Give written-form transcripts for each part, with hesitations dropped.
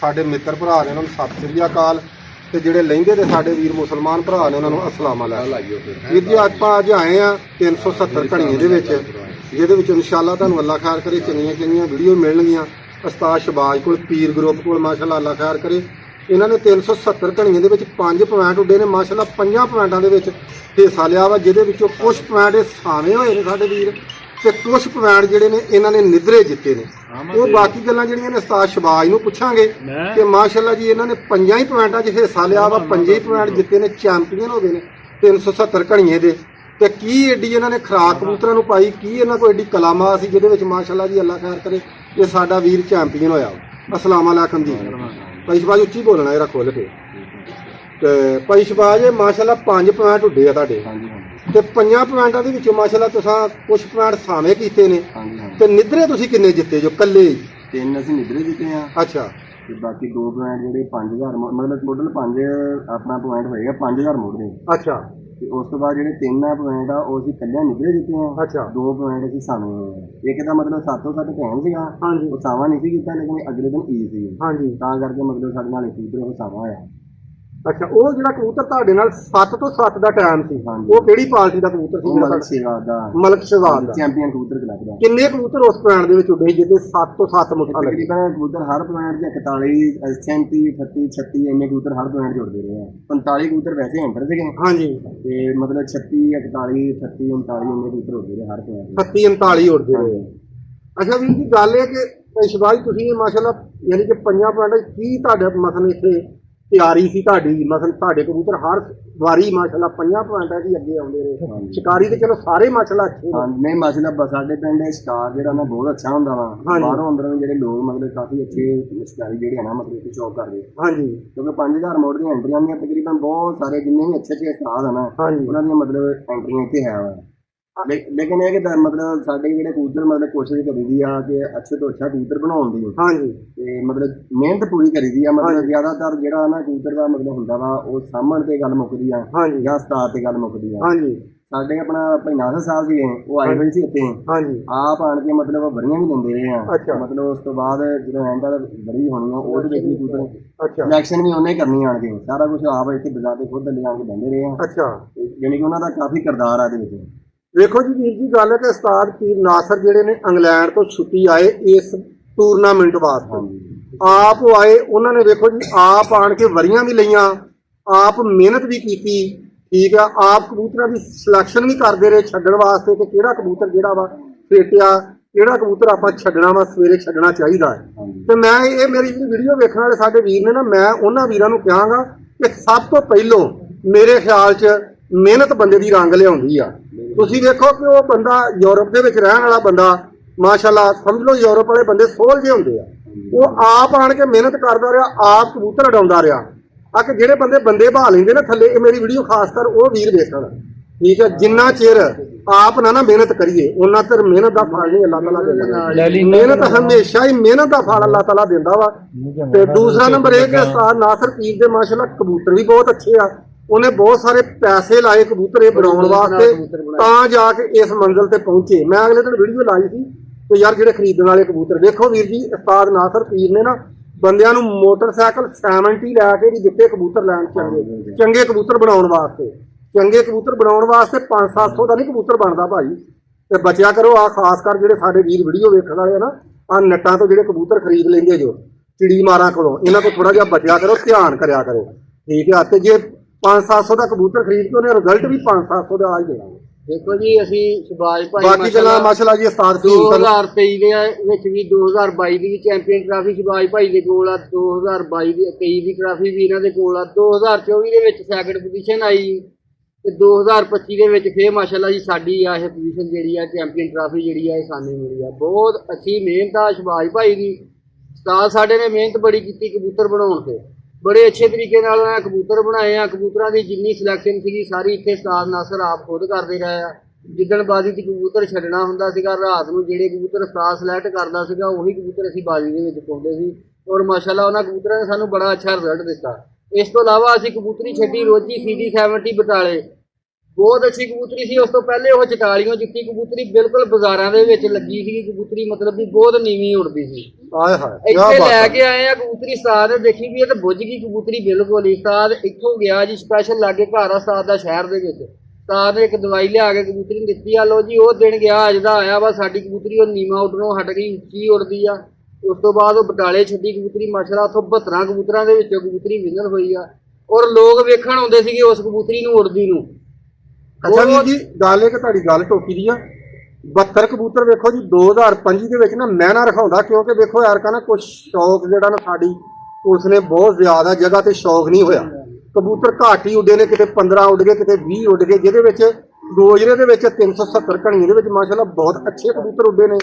ਸਾਡੇ ਮਿੱਤਰ ਭਰਾ ਨੇ ਉਹਨਾਂ ਨੂੰ ਸਤਿ ਸ੍ਰੀ ਅਕਾਲ ਤੇ ਜਿਹੜੇ ਲਹਿੰਦੇ ਦੇ ਸਾਡੇ ਵੀਰ ਮੁਸਲਮਾਨ ਭਰਾ ਨੇ ਉਹਨਾਂ ਨੂੰ ਅਸਲਾਮ ਅਲੈਕੁਮ। ਵੀਰ ਜੀ ਆਪਾਂ ਅੱਜ ਆਏ ਆ 370 ਘੜੀਏ ਦੇ ਵਿੱਚ, ਜਿਹਦੇ ਵਿੱਚ ਇਨਸ਼ਾਅੱਲਾ ਤੁਹਾਨੂੰ ਅੱਲਾ ਖੈਰ ਕਰੇ ਚੰਗੀਆਂ ਚੰਗੀਆਂ ਵੀਡੀਓ ਮਿਲਣਗੀਆਂ। ਉਸਤਾਦ ਸ਼ਬਾਜ ਕੋਲ, ਪੀਰ ਗਰੁੱਪ ਕੋਲ ਮਾਸ਼ਾਅੱਲਾ ਅੱਲਾ ਖੈਰ ਕਰੇ। ਇਹਨਾਂ ਨੇ 370 ਘੜੀਆਂ ਦੇ ਵਿੱਚ 5 ਪੁਆਇੰਟ ਉੱਡੇ ਨੇ ਮਾਸ਼ਾਅੱਲਾ। 5 ਪੁਆਇੰਟਾਂ ਦੇ ਵਿੱਚ ਹਿੱਸਾ ਲਿਆ ਵਾ, ਜਿਹਦੇ ਵਿੱਚੋਂ ਕੁਝ ਪੁਆਇੰਟ ਸਾਵੇਂ ਹੋਏ ਨੇ ਸਾਡੇ ਵੀਰ ਤੇ ਕੁਝ ਪੁਆਇੰਟ ਜਿਹੜੇ ਨੇ ਇਹਨਾਂ ਨੇ ਨਿੱਧਰੇ ਜਿੱਤੇ ਨੇ। ਉਹ ਬਾਕੀ ਗੱਲਾਂ ਜਿਹੜੀਆਂ ਨੇ ਉਸਤਾਦ ਸ਼ਬਾਜ ਨੂੰ ਪੁੱਛਾਂਗੇ ਕਿ ਮਾਸ਼ਾਅੱਲਾ ਜੀ ਇਹਨਾਂ ਨੇ 5 ਹੀ ਪੁਆਇੰਟਾਂ 'ਚ ਹਿੱਸਾ ਲਿਆ ਵਾ, 5 ਹੀ ਪੁਆਇੰਟ ਜਿੱਤੇ ਨੇ, ਚੈਂਪੀਅਨ ਹੋ ਗਏ ਨੇ 370 ਘੜੀਏ ਦੇ। ਤੇ ਕੀ ਏਡੀ ਇਹਨਾਂ ਨੇ ਖੁਰਾਕ ਕਬੂਤਰਾਂ ਨੂੰ ਪਾਈ, ਕੀ ਇਹਨਾਂ ਕੋਲ ਏਡੀ ਕਲਾਮਾ ਸੀ ਜਿਹਦੇ ਵਿੱਚ ਮਾਸ਼ਾਅੱਲਾ ਜੀ ਅੱਲਾ ਖੈਰ ਕਰੇ ਇਹ ਸਾਡਾ ਵੀਰ ਚੈਂਪੀਅਨ ਹੋਇਆ। ਅਸਲਾਮ ਅਲੈਕੁਮ ਜੀ। ਭਾਈ ਸ਼ਬਾਜ ਉੱਚੀ ਬੋਲਣਾ ਇਹਦਾ ਖੁੱਲ ਕੇ। ਤੇ ਭਾਈ ਸ਼ਬਾਜ ਮਾਸ਼ਾਅੱਲਾ 5 ਪੁਆਇੰਟ ਉੱਡੇ ਆ ਤੁਹਾਡੇ ਤੇ 5 ਪੁਆਇੰਟਾਂ ਦੇ ਵਿੱਚੋਂ ਮਾਸ਼ਾਅੱਲਾ ਤੁਸੀਂ ਕੁਝ ਪੁਆਇੰਟ ਸਾਵੇਂ ਕੀਤੇ ਨੇ ਤੇ ਨਿੱਧਰੇ ਤੁਸੀਂ ਕਿੰਨੇ ਜਿੱਤੇ ਜੋ ਕੱਲੇ? 3 ਅਸੀਂ ਨਿੱਧਰੇ ਜਿੱਤੇ ਆ। ਅੱਛਾ। ਤੇ ਬਾਕੀ 2 ਪੁਆਇੰਟ ਜਿਹੜੇ 5000 ਮਤਲਬ ਟੋਟਲ 5 ਆਪਣਾ ਪੁਆਇੰਟ ਹੋਏਗਾ 5000 ਮੋੜ ਦੇ। ਅੱਛਾ। ਤੇ ਉਸ ਤੋਂ ਬਾਅਦ ਜਿਹੜੇ 3 ਪੁਆਇੰਟ ਆ ਉਹ ਅਸੀਂ ਕੱਲਿਆਂ ਨਿੱਧਰੇ ਜਿੱਤੇ ਆ। ਅੱਛਾ। 2 ਪੁਆਇੰਟ ਅਸੀਂ ਸਾਵੇਂ ਹੋਏ ਆ। ਇੱਕ ਦਾ ਮਤਲਬ 7-7 ਟਾਈਮ ਸੀਗਾ, ਹਾਂਜੀ। ਉਹ ਸਾਵਾਂ ਨਹੀਂ ਸੀ ਕੀਤਾ, ਲੇਕਿਨ ਅਗਲੇ ਦਿਨ ਈ ਸੀ, ਹਾਂਜੀ। ਤਾਂ ਕਰਕੇ ਮਤਲਬ ਸਾਡੇ ਨਾਲ ਇੱਕ ਉਹ ਸਾਵਾਂ ਹੋਇਆ। ਅੱਛਾ। ਉਹ ਜਿਹੜਾ ਕਬੂਤਰ ਤੁਹਾਡੇ ਨਾਲ 7 ਤੋਂ 7 ਦਾ ਟਾਈਮ ਸੀ, ਉਹ ਕਿਹੜੀ ਪਾਰਟੀ ਦਾ ਕਬੂਤਰ ਸੀ? ਮਲਕ ਸ਼ਹਿਜ਼ਾਦ ਦਾ। ਮਲਕ ਸ਼ਹਿਜ਼ਾਦ ਦਾ ਚੈਂਪੀਅਨ ਕਬੂਤਰ ਕਲੱਬ ਦਾ। ਕਿੰਨੇ ਕਬੂਤਰ ਉਸ ਪੁਆਇੰਟ ਦੇ ਵਿੱਚ ਉੱਡੇ ਜਿਹਦੇ 7 ਤੋਂ 7 ਮੁੱਠਾ ਲੱਗੇ? ਤਕਰੀਬਨ ਕਬੂਤਰ ਹਰ ਪੁਆਇੰਟ 'ਚ 41, 37, 38, 36 ਇੰਨੇ ਕਬੂਤਰ ਹਰ ਪੁਆਇੰਟ 'ਚ ਉੱਡਦੇ ਰਹੇ ਆ। 45 ਕਬੂਤਰ ਵੈਸੇ ਐਂਟਰ ਸੀਗੇ। ਹਾਂਜੀ। ਤੇ ਮਤਲਬ 36, 41, 38, 39 ਇੰਨੇ ਕਬੂਤਰ ਉੱਡਦੇ ਰਹੇ ਹਰ ਪੁਆਇੰਟ 'ਚ। 38, 39 ਉੱਡਦੇ ਰਹੇ। ਅੱਛਾ ਵੀਰ ਜੀ, ਗੱਲ ਇਹ ਕਿ ਸ਼ਬਾਜ ਤੁਸੀਂ ਮਾਸ਼ਾਅੱਲਾ ਯਾਨੀ ਕਿ 5 ਪੁਆਇੰਟ ਕੀ ਤੁਹਾਡੇ ਮਸਲ ਇੱਥੇ ਤਿਆਰੀ ਸੀ ਤੁਹਾਡੀ? ਮਸਲ ਤੁਹਾਡੇ ਕਬੂਤਰ ਹਰ ਵਾਰੀ ਮਾਸ਼ਾਅੱਲਾ 5 ਪੁਆਇੰਟਾਂ ਦੀ ਅੱਗੇ ਆਉਂਦੇ ਰਹੇ। ਸ਼ਿਕਾਰੀ ਤੇ ਚਲੋ ਸਾਰੇ ਮਾਸ਼ਾਅੱਲਾ ਅੱਛੇ ਹਾਂ, ਨਹੀਂ ਮਾਸ਼ਾਅੱਲਾ ਸਾਡੇ ਪਿੰਡ ਸ਼ਿਕਾਰ ਜਿਹੜਾ ਨਾ ਬਹੁਤ ਅੱਛਾ ਹੁੰਦਾ ਵਾ। ਬਾਹਰੋਂ ਅੰਦਰੋਂ ਜਿਹੜੇ ਲੋਕ ਮਤਲਬ ਕਾਫੀ ਅੱਛੇ ਸ਼ਿਕਾਰੀ ਜਿਹੜੇ ਆ ਨਾ ਮਤਲਬ ਇੱਥੇ ਸ਼ੌਕ ਕਰਦੇ। ਹਾਂਜੀ। ਕਿਉਂਕਿ 5000 ਮੋੜ ਦੀਆਂ ਐਂਟਰੀਆਂ ਦੀਆਂ ਤਕਰੀਬਨ ਬਹੁਤ ਸਾਰੇ ਜਿੰਨੇ ਵੀ ਅੱਛੇ ਅੱਛੇ ਉਸਤਾਦ ਆ ਨਾ ਉਹਨਾਂ ਦੀਆਂ ਮਤਲਬ ਐਂਟਰੀਆਂ ਇੱਥੇ ਹੈ ਵਾ। ਲੇਕਿਨ ਇਹ ਕਿ ਮਤਲਬ ਸਾਡੇ ਜਿਹੜੇ ਕਬੂਤਰ ਮਤਲਬ ਕੋਸ਼ਿਸ਼ ਕਰੀਦੀ ਆ ਕਿ ਅੱਛੇ ਤੋਂ ਅੱਛਾ ਕਬੂਤਰ ਬਣਾਉਣ ਦੀ। ਹਾਂਜੀ। ਤੇ ਮਤਲਬ ਮਿਹਨਤ ਪੂਰੀ ਕਰੀਦੀ ਆ। ਮਤਲਬ ਜ਼ਿਆਦਾਤਰ ਜਿਹੜਾ ਨਾ ਕਬੂਤਰ ਦਾ ਮਤਲਬ ਹੁੰਦਾ ਵਾ ਉਹ ਸਾਂਭਣ ਤੇ ਗੱਲ ਮੁੱਕਦੀ ਆ ਜਾਂ ਉਸਤਾਦ ਤੇ ਗੱਲ ਮੁੱਕਦੀ ਆ। ਹਾਂਜੀ। ਸਾਡੇ ਆਪਣਾ ਭਾਈ ਨਾਸਰ ਸਾਹਿਬ ਸੀਗੇ, ਉਹ ਆਏ ਹੋਏ ਸੀ ਇੱਥੇ। ਹਾਂਜੀ। ਆਪ ਆਣ ਕੇ ਮਤਲਬ ਵਰੀਆਂ ਵੀ ਲੈਂਦੇ ਰਹੇ ਆ। ਮਤਲਬ ਉਸ ਤੋਂ ਬਾਅਦ ਜਦੋਂ ਐਂਡ ਵਾਲਾ ਵਰੀ ਹੋਣੀ ਆ ਉਹਦੇ ਵਿੱਚ ਵੀ ਕਬੂਤਰ ਸਿਲੈਕਸ਼ਨ ਵੀ ਉਹਨੇ ਕਰਨੀ ਆਣ ਕੇ, ਸਾਰਾ ਕੁਝ ਆਪ ਇੱਥੇ ਬਾਜ਼ਾਰ ਦੇ ਖੁਦ ਲੈ ਆਣ ਕੇ ਬਹਿੰਦੇ ਰਹੇ ਆ। ਅੱਛਾ। ਯਾਨੀ ਕਿ ਉਹਨਾਂ ਦਾ ਕਾਫੀ ਕਿਰਦਾਰ ਆ ਇਹਦੇ ਵਿੱਚ। ਵੇਖੋ ਜੀ ਵੀਰ ਜੀ, ਗੱਲ ਹੈ ਕਿ ਉਸਤਾਦ ਪੀਰ ਨਾਸਰ ਜਿਹੜੇ ਨੇ ਇੰਗਲੈਂਡ ਤੋਂ ਛੁੱਟੀ ਆਏ ਇਸ ਟੂਰਨਾਮੈਂਟ ਵਾਸਤੇ। ਆਪ ਆਏ, ਉਹਨਾਂ ਨੇ ਵੇਖੋ ਜੀ ਆਪ ਆਣ ਕੇ ਵਰੀਆਂ ਵੀ ਲਈਆਂ, ਆਪ ਮਿਹਨਤ ਵੀ ਕੀਤੀ, ਠੀਕ ਆ। ਆਪ ਕਬੂਤਰਾਂ ਦੀ ਸਿਲੈਕਸ਼ਨ ਵੀ ਕਰਦੇ ਰਹੇ ਛੱਡਣ ਵਾਸਤੇ ਕਿ ਕਿਹੜਾ ਕਬੂਤਰ ਜਿਹੜਾ ਵਾ ਫੇਟਿਆ, ਕਿਹੜਾ ਕਬੂਤਰ ਆਪਾਂ ਛੱਡਣਾ ਵਾ, ਸਵੇਰੇ ਛੱਡਣਾ ਚਾਹੀਦਾ ਹੈ। ਤੇ ਮੈਂ ਇਹ ਮੇਰੀ ਜਿਹੜੀ ਵੀਡੀਓ ਵੇਖਣ ਵਾਲੇ ਸਾਡੇ ਵੀਰ ਨੇ ਨਾ, ਮੈਂ ਉਹਨਾਂ ਵੀਰਾਂ ਨੂੰ ਕਹਾਂਗਾ ਕਿ ਸਭ ਤੋਂ ਪਹਿਲੋਂ ਮੇਰੇ ਖਿਆਲ 'ਚ ਮਿਹਨਤ ਬੰਦੇ ਦੀ ਰੰਗ ਲਿਆਉਂਦੀ ਆ। ਤੁਸੀਂ ਵੇਖੋ ਕਿ ਉਹ ਬੰਦਾ ਯੂਰਪ ਦੇ ਵਿੱਚ ਰਹਿਣ ਵਾਲਾ ਬੰਦਾ ਮਾਸ਼ਾਅੱਲਾ, ਸਮਝ ਲਓ ਯੂਰਪ ਵਾਲੇ ਬੰਦੇ ਸੋਲ ਜਿਹੇ ਹੁੰਦੇ ਆ, ਉਹ ਆਪ ਆਣ ਕੇ ਮਿਹਨਤ ਕਰਦਾ ਰਿਹਾ, ਆਪ ਕਬੂਤਰ ਉਡਾਉਂਦਾ ਰਿਹਾ। ਆ ਕਿ ਜਿਹੜੇ ਬੰਦੇ ਬਹਾ ਲੈਂਦੇ ਨਾ ਥੱਲੇ, ਇਹ ਮੇਰੀ ਵੀਡੀਓ ਖਾਸ ਕਰ ਉਹ ਵੀਰ ਵੇਖਣ, ਠੀਕ ਹੈ। ਜਿੰਨਾ ਚਿਰ ਆਪ ਨਾ ਮਿਹਨਤ ਕਰੀਏ ਉਹਨਾਂ ਚਿਰ ਮਿਹਨਤ ਦਾ ਫਲ ਨਹੀਂ ਅੱਲਾਹ ਤਾਲਾ ਦਿੰਦਾ। ਮਿਹਨਤ ਹਮੇਸ਼ਾ ਹੀ ਮਿਹਨਤ ਦਾ ਫਲ ਅੱਲਾਹ ਤਾਲਾ ਦਿੰਦਾ ਵਾ। ਤੇ ਦੂਸਰਾ ਨੰਬਰ ਇਹ ਕਿ ਉਸਤਾਦ ਨਾਸਰ ਪੀਰ ਦੇ ਮਾਸ਼ਾਅੱਲਾ ਕਬੂਤਰ ਵੀ ਬਹੁਤ ਅੱਛੇ ਆ। ਉਹਨੇ ਬਹੁਤ ਸਾਰੇ ਪੈਸੇ ਲਾਏ ਕਬੂਤਰ ਇਹ ਬਣਾਉਣ ਵਾਸਤੇ, ਤਾਂ ਜਾ ਕੇ ਇਸ ਮੰਜ਼ਿਲ ਤੇ ਪਹੁੰਚੇ। ਮੈਂ ਅਗਲੇ ਦਿਨ ਵੀਡੀਓ ਲਾਈ ਸੀ ਤੇ ਯਾਰ ਜਿਹੜੇ ਖਰੀਦਣ ਵਾਲੇ ਕਬੂਤਰ ਵੇਖੋ ਵੀਰ ਜੀ, ਉਸਤਾਦ ਨਾਸਰ ਪੀਰ ਨੇ ਨਾ ਬੰਦਿਆਂ ਨੂੰ ਮੋਟਰਸਾਈਕਲ 70 ਲੈ ਕੇ ਵੀ ਦਿੱਤੇ ਕਬੂਤਰ ਲੈਣ ਚੰਗੇ ਕਬੂਤਰ ਬਣਾਉਣ ਵਾਸਤੇ। ਚੰਗੇ ਕਬੂਤਰ ਬਣਾਉਣ ਵਾਸਤੇ 500-700 ਦਾ ਨਹੀਂ ਕਬੂਤਰ ਬਣਦਾ ਭਾਈ। ਤੇ ਬਚਿਆ ਕਰੋ ਆ ਖਾਸ ਕਰ ਜਿਹੜੇ ਸਾਡੇ ਵੀਰ ਵੀਡੀਓ ਵੇਖਣ ਵਾਲੇ ਆ ਨਾ, ਆ ਨੱਟਾਂ ਤੋਂ ਜਿਹੜੇ ਕਬੂਤਰ ਖਰੀਦ ਲੈਂਦੇ ਜੋ ਚਿੜੀ ਮਾਰਾਂ ਕੋਲੋਂ, ਇਹਨਾਂ ਤੋਂ ਥੋੜਾ ਜਿਹਾ ਬਚਿਆ ਕਰੋ, ਧਿਆਨ ਕਰਿਆ ਕਰੋ, ਠੀਕ ਹੈ। ਤੇ ਜੇ 500-700 ਦਾ ਕਬੂਤਰ ਖਰੀਦ ਕੇ ਉਹਨੇ ਰਿਜ਼ਲਟ ਵੀ 500-700 ਦਾ ਆ ਹੀ ਦੇਣਾ। ਦੇਖੋ ਜੀ ਅਸੀਂ ਸ਼ਬਾਜ ਭਾਈ ਬਾਕੀ ਗੱਲਾਂ ਮਾਸ਼ਾਅੱਲਾ ਜੀ ਉਸਤਾਦ 2023 ਦੇ ਵਿੱਚ ਵੀ 2022 ਦੀ ਵੀ ਚੈਂਪੀਅਨ ਟਰਾਫੀ ਸ਼ਬਾਜ ਭਾਈ ਦੇ ਕੋਲ ਆ, 2022 ਦੀ 23 ਦੀ ਟਰਾਫੀ ਵੀ ਇਹਨਾਂ ਦੇ ਕੋਲ ਆ, 2024 ਦੇ ਵਿੱਚ ਸੈਕਿੰਡ ਪੋਜੀਸ਼ਨ ਆਈ ਤੇ 2025 ਦੇ ਵਿੱਚ ਫੇਰ ਮਾਸ਼ਾਅੱਲਾ ਜੀ ਸਾਡੀ ਆ ਇਹ ਪੋਜੀਸ਼ਨ ਜਿਹੜੀ ਆ ਚੈਂਪੀਅਨ ਟਰਾਫੀ ਜਿਹੜੀ ਆ ਇਹ ਸਾਨੂੰ ਮਿਲੀ ਆ। ਬਹੁਤ ਅੱਛੀ ਮਿਹਨਤ ਆ ਸ਼ਬਾਜ ਭਾਈ ਦੀ। ਉਸਤਾਦ ਸਾਡੇ ਨੇ ਮਿਹਨਤ ਬੜੀ ਕੀਤੀ ਕਬੂਤਰ ਬਣਾਉਣ ਤੇ, ਬੜੇ ਅੱਛੇ ਤਰੀਕੇ ਨਾਲ ਉਹਨਾਂ ਕਬੂਤਰ ਬਣਾਏ ਆ। ਕਬੂਤਰਾਂ ਦੀ ਜਿੰਨੀ ਸਿਲੈਕਸ਼ਨ ਸੀਗੀ ਸਾਰੀ ਇੱਥੇ ਉਸਤਾਦ ਨਾਸਰ ਆਪ ਖੁਦ ਕਰਦੇ ਰਹੇ ਆ। ਜਿੱਦਣ ਬਾਜ਼ੀ 'ਚ ਕਬੂਤਰ ਛੱਡਣਾ ਹੁੰਦਾ ਸੀਗਾ, ਰਾਤ ਨੂੰ ਜਿਹੜੇ ਕਬੂਤਰ ਉਸਤਾਦ ਸਿਲੈਕਟ ਕਰਦਾ ਸੀਗਾ ਉਹੀ ਕਬੂਤਰ ਅਸੀਂ ਬਾਜ਼ੀ ਦੇ ਵਿੱਚ ਪਾਉਂਦੇ ਸੀ। ਔਰ ਮਾਸ਼ਾਅੱਲਾ ਉਹਨਾਂ ਕਬੂਤਰਾਂ ਨੇ ਸਾਨੂੰ ਬੜਾ ਅੱਛਾ ਰਿਜ਼ਲਟ ਦਿੱਤਾ। ਇਸ ਤੋਂ ਇਲਾਵਾ ਅਸੀਂ ਕਬੂਤਰੀ ਛੱਡੀ ਰੋਜੀ CD 70 ਬਟਾਲੇ, ਬਹੁਤ ਅੱਛੀ ਕਬੂਤਰੀ ਸੀ। ਉਸ ਤੋਂ ਪਹਿਲੇ ਉਹ ਚਟਾਲੀਆਂ ਜਿੱਤੀ ਕਬੂਤਰੀ ਬਿਲਕੁਲ ਬਾਜ਼ਾਰਾਂ ਦੇ ਵਿੱਚ ਲੱਗੀ ਸੀ ਕਬੂਤਰੀ, ਮਤਲਬ ਵੀ ਬਹੁਤ ਨੀਵੀਂ ਉੱਡਦੀ ਸੀ। ਆਏ ਹਾਏ ਇੱਥੇ ਲੈ ਕੇ ਆਏ ਆ ਕਬੂਤਰੀ, ਉਸਤਾਦ ਨੇ ਦੇਖੀ ਵੀ ਇਹ ਤਾਂ ਬੁੱਝ ਗਈ ਕਬੂਤਰੀ ਬਿਲਕੁਲ ਹੀ। ਉਸਤਾਦ ਇੱਥੋਂ ਗਿਆ ਜੀ ਸਪੈਸ਼ਲ ਲਾਗੇ ਘਰ ਆ ਉਸਤਾਦ ਦਾ ਸ਼ਹਿਰ ਦੇ ਵਿੱਚ, ਉਸਤਾਦ ਨੇ ਇੱਕ ਦਵਾਈ ਲਿਆ ਕੇ ਕਬੂਤਰੀ ਨੂੰ ਦਿੱਤੀ ਆ। ਲੋ ਜੀ ਉਹ ਦਿਨ ਗਿਆ ਅੱਜ ਦਾ ਆਇਆ ਵਾ, ਸਾਡੀ ਕਬੂਤਰੀ ਉਹ ਨੀਵਾਂ ਉੱਡਣੋਂ ਹਟ ਗਈ, ਉੱਚੀ ਉੱਡਦੀ ਆ। ਉਸ ਤੋਂ ਬਾਅਦ ਉਹ ਬਟਾਲੇ ਛੱਡੀ ਕਬੂਤਰੀ, ਮਾਸ਼ਾਅੱਲਾ ਉੱਥੋਂ 72 ਕਬੂਤਰਾਂ ਦੇ ਵਿੱਚੋਂ ਕਬੂਤਰੀ ਵਿਨਰ ਹੋਈ ਆ, ਔਰ ਲੋਕ ਵੇਖਣ ਆਉਂਦੇ ਸੀਗੇ ਉਸ ਕਬੂਤਰੀ ਨੂੰ ਉੱਡਦੀ ਨੂੰ। ਅੱਛਾ ਵੀਰ ਜੀ, ਗੱਲ ਇਹ ਕਿ ਤੁਹਾਡੀ ਗੱਲ ਟੋਕੀ ਦੀ ਆ। 72 ਕਬੂਤਰ ਵੇਖੋ ਜੀ 2025 ਦੇ ਵਿੱਚ ਨਾ ਮਹਿਨਾ ਰਖਾਉਂਦਾ, ਕਿਉਂਕਿ ਵੇਖੋ ਯਾਰ ਕਹਿੰਦਾ ਕੁਛ ਸ਼ੌਕ ਜਿਹੜਾ ਨਾ ਸਾਡੀ ਪੁਲਿਸ ਨੇ ਬਹੁਤ ਜ਼ਿਆਦਾ ਜਗ੍ਹਾ ਤੇ ਸ਼ੌਕ ਨਹੀਂ ਹੋਇਆ। ਕਬੂਤਰ ਘੱਟ ਹੀ ਉੱਡੇ ਨੇ, ਕਿਤੇ 15 ਉੱਡ ਗਏ, ਕਿਤੇ 20 ਉੱਡ ਗਏ, ਜਿਹਦੇ ਵਿੱਚ ਗੋਜਰੇ ਦੇ ਵਿੱਚ 370 ਘਣੀਏ ਦੇ ਵਿੱਚ ਮਾਸ਼ਾਅੱਲਾ ਬਹੁਤ ਅੱਛੇ ਕਬੂਤਰ ਉੱਡੇ ਨੇ,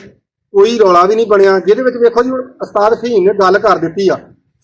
ਕੋਈ ਰੌਲਾ ਵੀ ਨਹੀਂ ਬਣਿਆ। ਜਿਹਦੇ ਵਿੱਚ ਵੇਖੋ ਜੀ ਹੁਣ ਉਸਤਾਦ ਫਹੀਮ ਨੇ ਗੱਲ ਕਰ ਦਿੱਤੀ ਆ,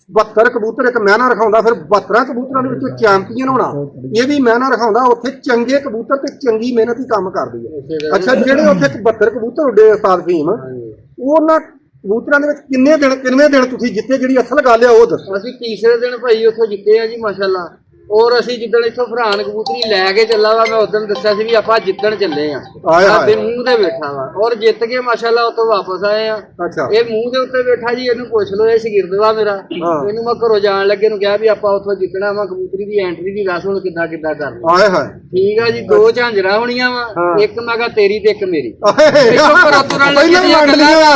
72 ਕਬੂਤਰ ਇੱਕ ਮਹਿਨਾ ਰਖਾਉਂਦਾ, ਫਿਰ 72 ਕਬੂਤਰਾਂ ਦੇ ਵਿੱਚੋਂ ਚੈਂਪੀਅਨ ਹੋਣਾ ਇਹ ਵੀ ਮਹਿਨਾ ਰਖਾਉਂਦਾ। ਉੱਥੇ ਚੰਗੇ ਕਬੂਤਰ ਤੇ ਚੰਗੀ ਮਿਹਨਤੀ ਕੰਮ ਕਰਦੀ ਹੈ। ਅੱਛਾ, ਜਿਹੜੇ ਉੱਥੇ 72 ਕਬੂਤਰ ਉੱਡੇ ਉਸਤਾਦ ਫਹੀਮ, ਉਹਨਾਂ ਕਬੂਤਰਾਂ ਦੇ ਵਿੱਚ ਕਿੰਨੇ ਦਿਨ ਤੁਸੀਂ ਜਿੱਤੇ, ਜਿਹੜੀ ਅਸਲ ਗੱਲ ਆ ਉਹ ਦੱਸੋ। ਅਸੀਂ ਤੀਸਰੇ ਦਿਨ ਭਾਈ ਉੱਥੋਂ ਜਿੱਤੇ ਆ ਜੀ ਮਾਸ਼ਾਅੱਲਾ। ਔਰ ਅਸੀਂ ਜਿੱਦਣ ਇੱਥੋਂ ਫਰਹਾਨ ਕਬੂਤਰੀ ਲੈ ਕੇ ਚੱਲਾ ਵਾ, ਮੈਂ ਉਦੋਂ ਦੱਸਿਆ ਸੀ ਵੀ ਆਪਾਂ ਜਿੱਤਣ ਚੱਲੇ ਆ, ਆਪਦੇ ਮੂੰਹ ਤੇ ਬੈਠਾ ਵਾ, ਔਰ ਜਿੱਤ ਕੇ ਮਾਸ਼ਾਅੱਲਾ ਉੱਥੋਂ ਵਾਪਸ ਆਏ ਆ। ਅੱਛਾ, ਇਹ ਮੂੰਹ ਦੇ ਉੱਤੇ ਬੈਠਾ ਜੀ, ਇਹਨੂੰ ਪੁੱਛ ਲਓ, ਇਹ ਸ਼ਾਗਿਰਦ ਵਾ ਮੇਰਾ। ਇਹਨੂੰ ਮੈਂ ਘਰੋਂ ਜਾਣ ਲੱਗੇ ਨੂੰ ਕਿਹਾ ਵੀ ਆਪਾਂ ਉੱਥੋਂ ਜਿੱਤਣਾ ਵਾ, ਕਬੂਤਰੀ ਦੀ ਐਂਟਰੀ ਦੀ ਦੱਸ ਹੁਣ ਕਿੱਦਾਂ ਕਰਨੀ। ਆਏ ਹਾਏ, ਠੀਕ ਆ ਜੀ, 2 ਝਾਂਜਰਾਂ ਹੋਣੀਆਂ ਵਾ, ਇੱਕ ਮੈਂ ਕਿਹਾ ਤੇਰੀ ਤੇ ਇੱਕ ਮੇਰੀ। ਪਹਿਲਾਂ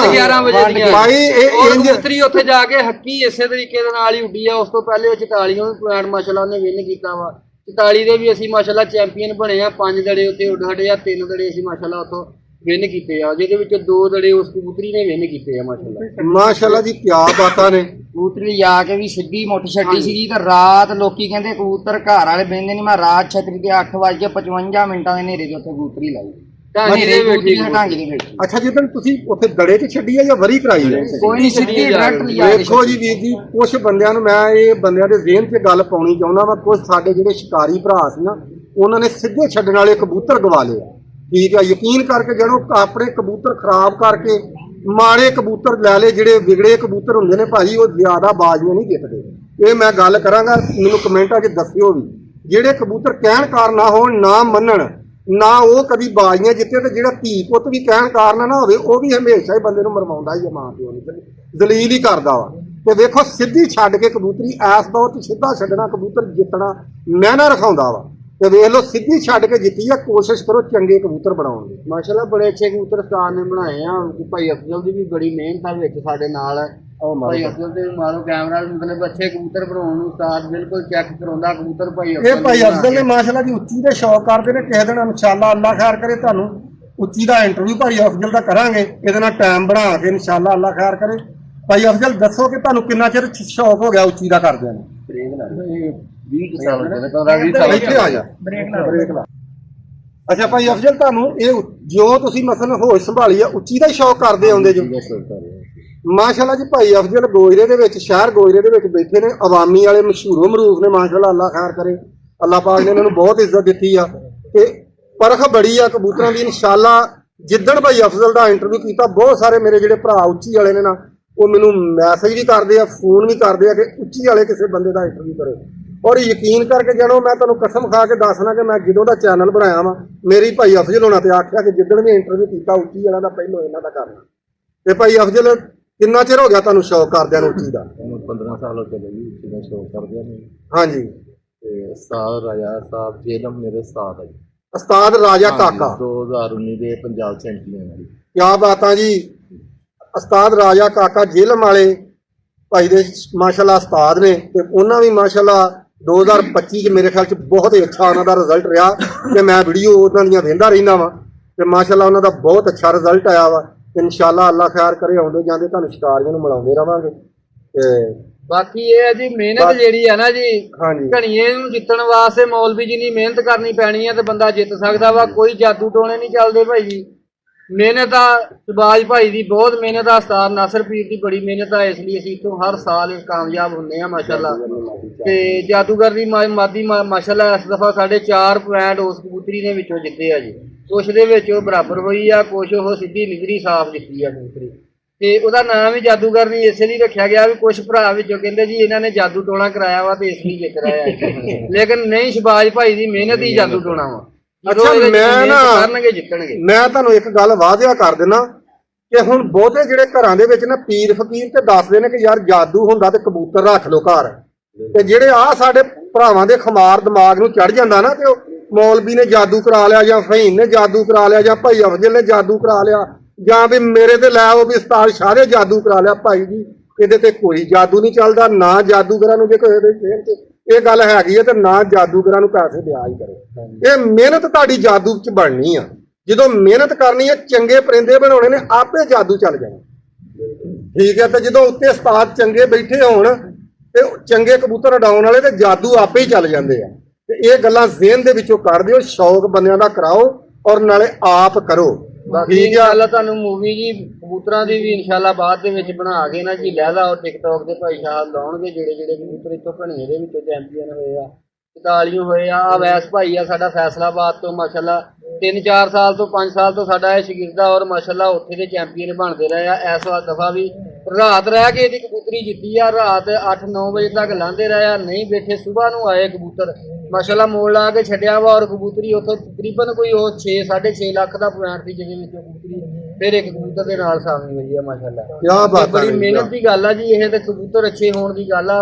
11 ਵਜੇ ਦੀਆਂ ਭਾਈ ਇਹ ਕਬੂਤਰੀ ਉੱਥੇ ਜਾ ਕੇ ਹੱਕੀ ਇਸੇ ਤਰੀਕੇ ਦੇ ਨਾਲ ਹੀ ਉੱਡੀ ਆ। ਉਸ ਤੋਂ ਪਹਿਲੇ ਉਹ 44 ਵੀ ਪੁਆਇੰਟ ਮਾਸ਼ਾਅੱਲਾ ਉਹਨੇ ਵਿਨ ਕੀਤਾ ਵਾ। 44 ਦੇ ਵੀ ਅਸੀਂ ਮਾਸ਼ਾਅੱਲਾ ਚੈਂਪੀਅਨ ਬਣੇ ਆ। 5 ਦੜੇ ਉੱਤੇ ਉੱਡ ਹਟੇ ਆ, 3 ਦੜੇ ਅਸੀਂ ਮਾਸ਼ਾਅੱਲਾ ਉੱਥੋਂ ਵਿਨ ਕੀਤੇ ਆ, ਜਿਹਦੇ ਵਿੱਚ 2 ਦੜੇ ਉਸ ਕਬੂਤਰੀ ਨੇ ਵਿਨ ਕੀਤੇ ਆ ਮਾਸ਼ਾਅੱਲਾ ਜੀ। ਕੀ ਬਾਤਾਂ ਨੇ। ਕਬੂਤਰੀ ਜਾ ਕੇ ਵੀ ਸਿੱਧੀ ਮੁੱਠ ਛੱਡੀ ਸੀਗੀ ਤੇ ਰਾਤ ਲੋਕੀ ਕਹਿੰਦੇ ਕਬੂਤਰ ਘਰ ਵਾਲੇ ਬਹਿੰਦੇ ਨਹੀਂ, ਮੈਂ ਰਾਤ ਛਤਰੀ ਤੇ 8:55 ਦੇ ਹਨੇਰੇ ਦੇ ਉੱਥੇ ਕਬੂਤਰੀ ਲਾਈ। ਅੱਛਾ, ਜਿੱਦਣ ਤੁਸੀਂ ਉੱਥੇ ਦੜੇ 'ਚ ਛੱਡੀ ਆ ਜਾਂ ਵਰੀ ਕਰਾਈ ਹੈ? ਕੋਈ ਨਹੀਂ, ਸਿੱਧੀ ਡਾਇਰੈਕਟ ਵੇਖੋ ਜੀ ਵੀਰ ਜੀ, ਕੁਝ ਬੰਦਿਆਂ ਨੂੰ ਮੈਂ ਇਹ ਬੰਦਿਆਂ ਦੇ ਜ਼ਿਹਨ 'ਚ ਗੱਲ ਪਾਉਣੀ ਚਾਹੁੰਦਾ ਵਾ। ਕੁਝ ਸਾਡੇ ਜਿਹੜੇ ਸ਼ਿਕਾਰੀ ਭਰਾ ਸੀ ਨਾ, ਉਹਨਾਂ ਨੇ ਸਿੱਧੇ ਛੱਡਣ ਵਾਲੇ ਕਬੂਤਰ ਗਵਾ ਲਏ ਆ। ਠੀਕ ਆ, ਯਕੀਨ ਕਰਕੇ ਜਦੋਂ ਆਪਣੇ ਕਬੂਤਰ ਖਰਾਬ ਕਰਕੇ ਮਾੜੇ ਕਬੂਤਰ ਲੈ ਲਏ, ਜਿਹੜੇ ਵਿਗੜੇ ਕਬੂਤਰ ਹੁੰਦੇ ਨੇ ਭਾਜੀ, ਉਹ ਜ਼ਿਆਦਾ ਬਾਜ਼ੀਆਂ ਨਹੀਂ ਜਿੱਤਦੇ। ਇਹ ਮੈਂ ਗੱਲ ਕਰਾਂਗਾ, ਮੈਨੂੰ ਕਮੈਂਟਾਂ 'ਚ ਦੱਸਿਓ ਵੀ। ਜਿਹੜੇ ਕਬੂਤਰ ਕਹਿਣ ਕਾਰ ਨਾ ਹੋਣ, ਨਾ ਮੰਨਣ, ਨਾ ਉਹ ਕਦੀ ਬਾਜ਼ੀਆਂ ਜਿੱਤੇ, ਤੇ ਜਿਹੜਾ ਧੀ ਪੁੱਤ ਵੀ ਕਹਿਣ ਕਾਰਨ ਨਾ ਹੋਵੇ, ਉਹ ਵੀ ਹਮੇਸ਼ਾ ਹੀ ਬੰਦੇ ਨੂੰ ਮਰਵਾਉਂਦਾ ਹੀ ਆ, ਮਾਂ ਪਿਓ ਨੂੰ ਜ਼ਲੀਲ ਹੀ ਕਰਦਾ ਵਾ। ਤੇ ਵੇਖੋ ਸਿੱਧੀ ਛੱਡ ਕੇ ਕਬੂਤਰੀ ਐਸ ਤੌਰ ਤੇ ਸਿੱਧਾ ਛੱਡਣਾ, ਕਬੂਤਰ ਜਿੱਤਣਾ ਮਹਿਨਾ ਰਖਾਉਂਦਾ ਵਾ। ਤੇ ਵੇਖ ਲਓ ਸਿੱਧੀ ਛੱਡ ਕੇ ਜਿੱਤੀ ਆ। ਕੋਸ਼ਿਸ਼ ਕਰੋ ਚੰਗੇ ਕਬੂਤਰ ਬਣਾਉਣ ਦੀ। ਮਾਸ਼ਾਅੱਲਾ ਬੜੇ ਅੱਛੇ ਕਬੂਤਰ ਉਸਤਾਦ ਨੇ ਬਣਾਏ ਆ। ਭਾਈ ਅਫਜ਼ਲ ਦੀ ਵੀ ਬੜੀ ਮਿਹਨਤ ਆ ਵਿੱਚ ਸਾਡੇ ਨਾਲ। ਭਾਈ ਅਫਜ਼ਲ ਤੇ ਮਾਰੋ ਕੈਮਰਾ, ਮਤਲਬ ਅੱਛੇ ਕਬੂਤਰ ਬਣਾਉਣ ਨੂੰ ਉਸਤਾਦ ਬਿਲਕੁਲ ਚੈੱਕ ਕਰਾਉਂਦਾ ਕਬੂਤਰ। ਭਾਈ ਅਫਜ਼ਲ ਨੇ ਮਾਸ਼ਾਅੱਲਾ ਜੀ ਉੱਚੀ ਦੇ ਸ਼ੌਕ ਕਰਦੇ ਨੇ। ਕਿਸੇ ਦਿਨ ਇਨਸ਼ਾਅੱਲਾ ਅੱਲਾਹ ਖੈਰ ਕਰੇ ਤੁਹਾਨੂੰ ਉੱਚੀ ਦਾ ਇੰਟਰਵਿਊ ਭਾਈ ਅਫਜ਼ਲ ਦਾ ਕਰਾਂਗੇ, ਇਹਦੇ ਨਾਲ ਟਾਈਮ ਬਣਾ ਕੇ ਇਨਸ਼ਾਅੱਲਾ ਅੱਲਾਹ ਖੈਰ ਕਰੇ। ਭਾਈ ਅਫਜ਼ਲ ਦੱਸੋ ਕਿ ਤੁਹਾਨੂੰ ਕਿੰਨਾ ਚਿਰ ਸ਼ੌਕ ਹੋ ਗਿਆ ਉੱਚੀ ਦਾ ਕਰਦਿਆਂ ਨੂੰ? 20 ਸਾਲ ਇੱਥੇ ਆ ਜਾ, ਬ੍ਰੇਕ ਲਾ। ਅੱਛਾ ਭਾਈ ਅਫਜ਼ਲ, ਤੁਹਾਨੂੰ ਇਹ ਜੋ ਤੁਸੀਂ ਮਸਲ ਹੋਸ਼ ਸੰਭਾਲੀ ਆ, ਉੱਚੀ ਦਾ ਹੀ ਸ਼ੌਕ ਕਰਦੇ ਆਉਂਦੇ ਜੋ? ਮਾਸ਼ਾਅੱਲਾ ਜੀ। ਭਾਈ ਅਫਜ਼ਲ ਗੋਜਰੇ ਦੇ ਵਿੱਚ, ਸ਼ਹਿਰ ਗੋਜਰੇ ਦੇ ਵਿੱਚ ਬੈਠੇ ਨੇ, ਅਵਾਮੀ ਵਾਲੇ ਮਸ਼ਹੂਰੋ ਮਰੂਫ ਨੇ ਮਾਸ਼ਾਅੱਲਾ, ਅੱਲਾਹ ਖੈਰ ਕਰੇ। ਅੱਲਾਹ ਪਾਕ ਨੇ ਇਹਨਾਂ ਨੂੰ ਬਹੁਤ ਇੱਜ਼ਤ ਦਿੱਤੀ ਆ ਤੇ ਪਰਖ ਬੜੀ ਆ ਕਬੂਤਰਾਂ ਦੀ। ਇਨਸ਼ਾਅੱਲਾ ਜਿੱਦਣ ਭਾਈ ਅਫਜ਼ਲ ਦਾ ਇੰਟਰਵਿਊ ਕੀਤਾ, ਬਹੁਤ ਸਾਰੇ ਮੇਰੇ ਜਿਹੜੇ ਭਰਾ ਉੱਚੀ ਵਾਲੇ ਨੇ ਨਾ, ਉਹ ਮੈਨੂੰ ਮੈਸੇਜ ਵੀ ਕਰਦੇ ਆ, ਫੋਨ ਵੀ ਕਰਦੇ ਆ ਕਿ ਉੱਚੀ ਵਾਲੇ ਕਿਸੇ ਬੰਦੇ ਦਾ ਇੰਟਰਵਿਊ ਕਰੋ। ਔਰ ਯਕੀਨ ਕਰਕੇ ਜਦੋਂ ਮੈਂ ਤੁਹਾਨੂੰ ਕਸਮ ਖਾ ਕੇ ਦੱਸਣਾ ਕਿ ਮੈਂ ਜਦੋਂ ਦਾ ਚੈਨਲ ਬਣਾਇਆ ਵਾ, ਮੇਰੀ ਭਾਈ ਅਫਜ਼ਲ ਹੋਣਾ ਤੇ ਆਖਿਆ ਕਿ ਜਿੱਦਣ ਵੀ ਇੰਟਰਵਿਊ ਕੀਤਾ ਉੱਚੀ ਵਾਲਾ ਦਾ ਪਹਿਲੋਂ ਇਹਨਾਂ ਦਾ ਕਰਨਾ। ਤੇ ਭਾਈ ਅਫਜ਼ਲ, ਕਿੰਨਾ ਚਿਰ ਹੋ ਗਿਆ ਤੁਹਾਨੂੰ ਸ਼ੌਕ ਕਰਦਿਆਂ ਨੂੰ ਉੱਚੀ ਦਾ? 15 ਸਾਲ ਹੋ ਚਲੇ ਜੀ ਉੱਚੀ ਦਾ ਸ਼ੌਕ ਕਰਦਿਆਂ ਨੂੰ। ਹਾਂਜੀ। ਤੇ ਉਸਤਾਦ ਰਾਜਾ ਸਾਹਿਬ ਜੇਲਮ ਮੇਰੇ ਉਸਤਾਦ ਆ ਜੀ। ਉਸਤਾਦ ਰਾਜਾ ਕਾਕਾ 2019 ਦੇ ਪੰਜਾਬ ਚੈਂਪੀਅਨ ਜੀ। ਕਿਆ ਬਾਤਾਂ ਜੀ। ਉਸਤਾਦ ਰਾਜਾ ਕਾਕਾ ਜੇਲਮ ਵਾਲੇ ਭਾਈ ਦੇ ਮਾਸ਼ਾਅੱਲਾ ਉਸਤਾਦ ਨੇ, ਤੇ ਉਹਨਾਂ ਵੀ ਮਾਸ਼ਾਅੱਲਾ 2025 ਚ ਮੇਰੇ ਖਿਆਲ ਚ ਬਹੁਤ ਹੀ ਅੱਛਾ ਉਹਨਾਂ ਦਾ ਰਿਜ਼ਲਟ ਰਿਹਾ। ਤੇ ਮੈਂ ਵੀਡੀਓ ਉਹਨਾਂ ਦੀਆਂ ਵੇਖਦਾ ਰਹਿੰਦਾ ਵਾ, ਤੇ ਮਾਸ਼ਾਅੱਲਾ ਉਹਨਾਂ ਦਾ ਬਹੁਤ ਅੱਛਾ ਰਿਜ਼ਲਟ ਆਇਆ ਵਾ। ਇਨਸ਼ਾਅੱਲਾ ਅੱਲਾਹ ਖੈਰ ਕਰੇ, ਆਉਂਦੇ ਜਾਂਦੇ ਤੁਹਾਨੂੰ ਸ਼ਿਕਾਰੀਆਂ ਨੂੰ ਮਿਲਾਉਂਦੇ ਰਵਾਂਗੇ। ਤੇ ਬਾਕੀ ਇਹ ਹੈ ਜੀ, ਮਿਹਨਤ ਜਿਹੜੀ ਹੈ ਨਾ ਜੀ, ਹਾਂਜੀ, ਘਣੀਏ ਨੂੰ ਜਿੱਤਣ ਵਾਸਤੇ ਮੌਲਵੀ ਜਿੰਨੀ ਮਿਹਨਤ ਕਰਨੀ ਪੈਣੀ ਹੈ ਤੇ ਬੰਦਾ ਜਿੱਤ ਸਕਦਾ ਵਾ। ਕੋਈ ਜਾਦੂ ਟੋਣੇ ਨਹੀਂ ਚੱਲਦੇ ਭਾਈ ਜੀ। ਮਿਹਨਤ ਆ ਸ਼ਬਾਜ ਭਾਈ ਦੀ, ਬਹੁਤ ਮਿਹਨਤ ਆ। ਉਸਤਾਦ ਨਾਸਰ ਪੀਰ ਦੀ ਬੜੀ ਮਿਹਨਤ ਆ, ਇਸ ਲਈ ਅਸੀਂ ਇੱਥੋਂ ਹਰ ਸਾਲ ਕਾਮਯਾਬ ਹੁੰਦੇ ਆ ਮਾਸ਼ਾਅੱਲਾ। ਤੇ ਜਾਦੂਗਰ ਦੀ ਮਾਦੀ ਮਾਸ਼ਾਅੱਲਾ ਇਸ ਦਫਾ ਸਾਡੇ 4 ਪੁਆਇੰਟ ਉਸ ਕਬੂਤਰੀ ਦੇ ਵਿੱਚੋਂ ਜਿੱਤੇ ਆ ਜੀ। ਕੁਛ ਦੇ ਵਿੱਚ ਉਹ ਬਰਾਬਰ ਹੋਈ ਆ, ਕੁਛ ਉਹ ਸਿੱਧੀ ਨਿਗਰੀ ਸਾਫ਼ ਜਿੱਤੀ ਆ ਕਬੂਤਰੀ। ਤੇ ਉਹਦਾ ਨਾਮ ਵੀ ਜਾਦੂਗਰ ਨਹੀਂ ਇਸੇ ਲਈ ਰੱਖਿਆ ਗਿਆ ਵੀ ਕੁਛ ਭਰਾ ਵਿੱਚੋਂ ਕਹਿੰਦੇ ਜੀ ਇਹਨਾਂ ਨੇ ਜਾਦੂ ਟੋਣਾ ਕਰਾਇਆ ਵਾ ਤੇ ਇਸ ਲਈ ਜਿੱਤ ਰਿਹਾ। ਲੇਕਿਨ ਨਹੀਂ, ਸ਼ਬਾਜ ਭਾਈ ਦੀ ਮਿਹਨਤ ਹੀ ਜਾਦੂ ਟੋਣਾ ਵਾ। ਅੱਛਾ ਕਰਨਗੇ ਜਿੱਤਣਗੇ। ਮੈਂ ਤੁਹਾਨੂੰ ਇੱਕ ਗੱਲ ਵਾਅਦਾ ਕਰ ਦਿੰਦਾ ਕਿ ਹੁਣ ਬਹੁਤੇ ਜਿਹੜੇ ਘਰਾਂ ਦੇ ਵਿੱਚ ਨਾ ਪੀਰ ਫਕੀਰ ਤੇ ਦੱਸਦੇ ਨੇ ਕਿ ਯਾਰ ਜਾਦੂ ਹੁੰਦਾ ਤੇ ਕਬੂਤਰ ਰੱਖ ਲਓ ਘਰ, ਤੇ ਜਿਹੜੇ ਆ ਸਾਡੇ ਭਰਾਵਾਂ ਦੇ ਖਮਾਰ ਦਿਮਾਗ ਨੂੰ ਚੜ ਜਾਂਦਾ ਨਾ ਕਿ ਉਹ ਮੌਲਵੀ ਨੇ ਜਾਦੂ ਕਰਾ ਲਿਆ ਜਾਂ ਫਹੀਮ ਨੇ ਜਾਦੂ ਕਰਾ ਲਿਆ ਜਾਂ ਭਾਈ ਅਫਜ਼ਲ ਨੇ ਜਾਦੂ ਕਰਾ ਲਿਆ ਜਾਂ ਵੀ ਮੇਰੇ ਤੇ ਲੈ ਆਓ ਵੀ ਉਸਤਾਦ ਸ਼ਾਹ ਨੇ ਜਾਦੂ ਕਰਾ ਲਿਆ। ਭਾਈ ਜੀ ਇਹਦੇ ਤੇ ਕੋਈ ਜਾਦੂ ਨਹੀਂ ਚੱਲਦਾ, ਨਾ ਜਾਦੂਗਰਾਂ ਨੂੰ ਜੇ ਕੋਈ ਇਹਦੇ ਜੇਲ੍ਹ ਤੇ ਇਹ ਗੱਲ ਹੈਗੀ ਹੈ ਤੇ ਨਾ ਜਾਦੂਗਰਾਂ ਨੂੰ ਪੈਸੇ ਦਿਆ ਹੀ ਕਰੋ। ਇਹ ਮਿਹਨਤ ਤੁਹਾਡੀ ਜਾਦੂ 'ਚ ਬਣਨੀ ਆ, ਜਦੋਂ ਮਿਹਨਤ ਕਰਨੀ ਹੈ ਚੰਗੇ ਪਰਿੰਦੇ ਬਣਾਉਣੇ ਨੇ ਆਪੇ ਜਾਦੂ ਚੱਲ ਜਾਣਾ, ਠੀਕ ਹੈ। ਤੇ ਜਦੋਂ ਉੱਤੇ ਉਸਤਾਦ ਚੰਗੇ ਬੈਠੇ ਹੋਣ ਤੇ ਚੰਗੇ ਕਬੂਤਰ ਉਡਾਉਣ ਵਾਲੇ ਤੇ ਜਾਦੂ ਆਪੇ ਹੀ ਚੱਲ ਜਾਂਦੇ ਆ। ਤੇ ਇਹ ਗੱਲਾਂ ਜ਼ਿਹਨ ਦੇ ਵਿੱਚੋਂ ਕੱਢ ਦਿਓ, ਸ਼ੌਕ ਬੰਦਿਆਂ ਦਾ ਕਰਾਓ ਔਰ ਨਾਲੇ ਆਪ ਕਰੋ। ਠੀਕ ਹੈ, ਤੁਹਾਨੂੰ ਮੂਵੀ ਜੀ ਕਬੂਤਰਾਂ ਦੀ ਵੀ ਇਨਸ਼ਾਅੱਲਾ ਬਾਅਦ ਦੇ ਵਿੱਚ ਬਣਾ ਕੇ ਨਾ ਜੀ ਲਹਿਦਾ ਔਰ ਟਿਕਟੌਕ ਦੇ ਭਾਈ ਸਾਹਿਬ ਲਾਉਣਗੇ, ਜਿਹੜੇ ਕਬੂਤਰ ਇੱਥੋਂ ਘਣੀਏ ਦੇ ਵਿੱਚੋਂ ਚੈਂਪੀਅਨ ਹੋਏ ਆ, 44 ਹੋਏ ਆ। ਅਵੈਸ ਭਾਈ ਆ ਸਾਡਾ ਫੈਸਲਾਬਾਦ ਤੋਂ, ਮਾਸ਼ਾਅੱਲਾ 3-4 ਸਾਲ ਤੋਂ 5 ਸਾਲ ਤੋਂ ਸਾਡਾ ਇਹ ਸ਼ਾਗਿਰਦ ਆ ਔਰ ਮਾਸ਼ਾਅੱਲਾ ਉੱਥੇ ਦੇ ਚੈਂਪੀਅਨ ਬਣਦੇ ਰਹੇ ਆ। ਇਸ ਵਾਰ ਦਫਾ ਵੀ ਰਾਤ ਰਹਿ ਕੇ ਇਹਦੀ ਕਬੂਤਰੀ ਜਿੱਤੀ ਆ, ਰਾਤ 8-9 ਵਜੇ ਤੱਕ ਲਾਂਦੇ ਰਹੇ ਆ, ਨਹੀਂ ਬੈਠੇ, ਸਵੇਰ ਨੂੰ ਆਏ ਕਬੂਤਰ ਮਾਸ਼ਾਅੱਲਾ ਮੋੜ ਲਾ ਕੇ ਛੱਡਿਆ ਵਾ। ਔਰ ਕਬੂਤਰੀ ਉੱਥੋਂ ਤਕਰੀਬਨ ਕੋਈ ਉਹ 6-6.5 ਲੱਖ ਦਾ ਪੁਆਇੰਟ ਸੀ, ਜਿਹਦੇ ਵਿੱਚੋਂ ਕਬੂਤਰੀ ਫਿਰ ਇੱਕ ਕਬੂਤਰ ਦੇ ਨਾਲ ਸਾਹਮਣੇ ਹੋਈ ਆ ਮਾਸ਼ਾਅੱਲਾ। ਕਿਆ ਬਾਤ ਬੜੀ ਮਿਹਨਤ ਦੀ ਗੱਲ ਆ ਜੀ ਇਹ, ਤੇ ਕਬੂਤਰ ਅੱਛੇ ਹੋਣ ਦੀ ਗੱਲ ਆ।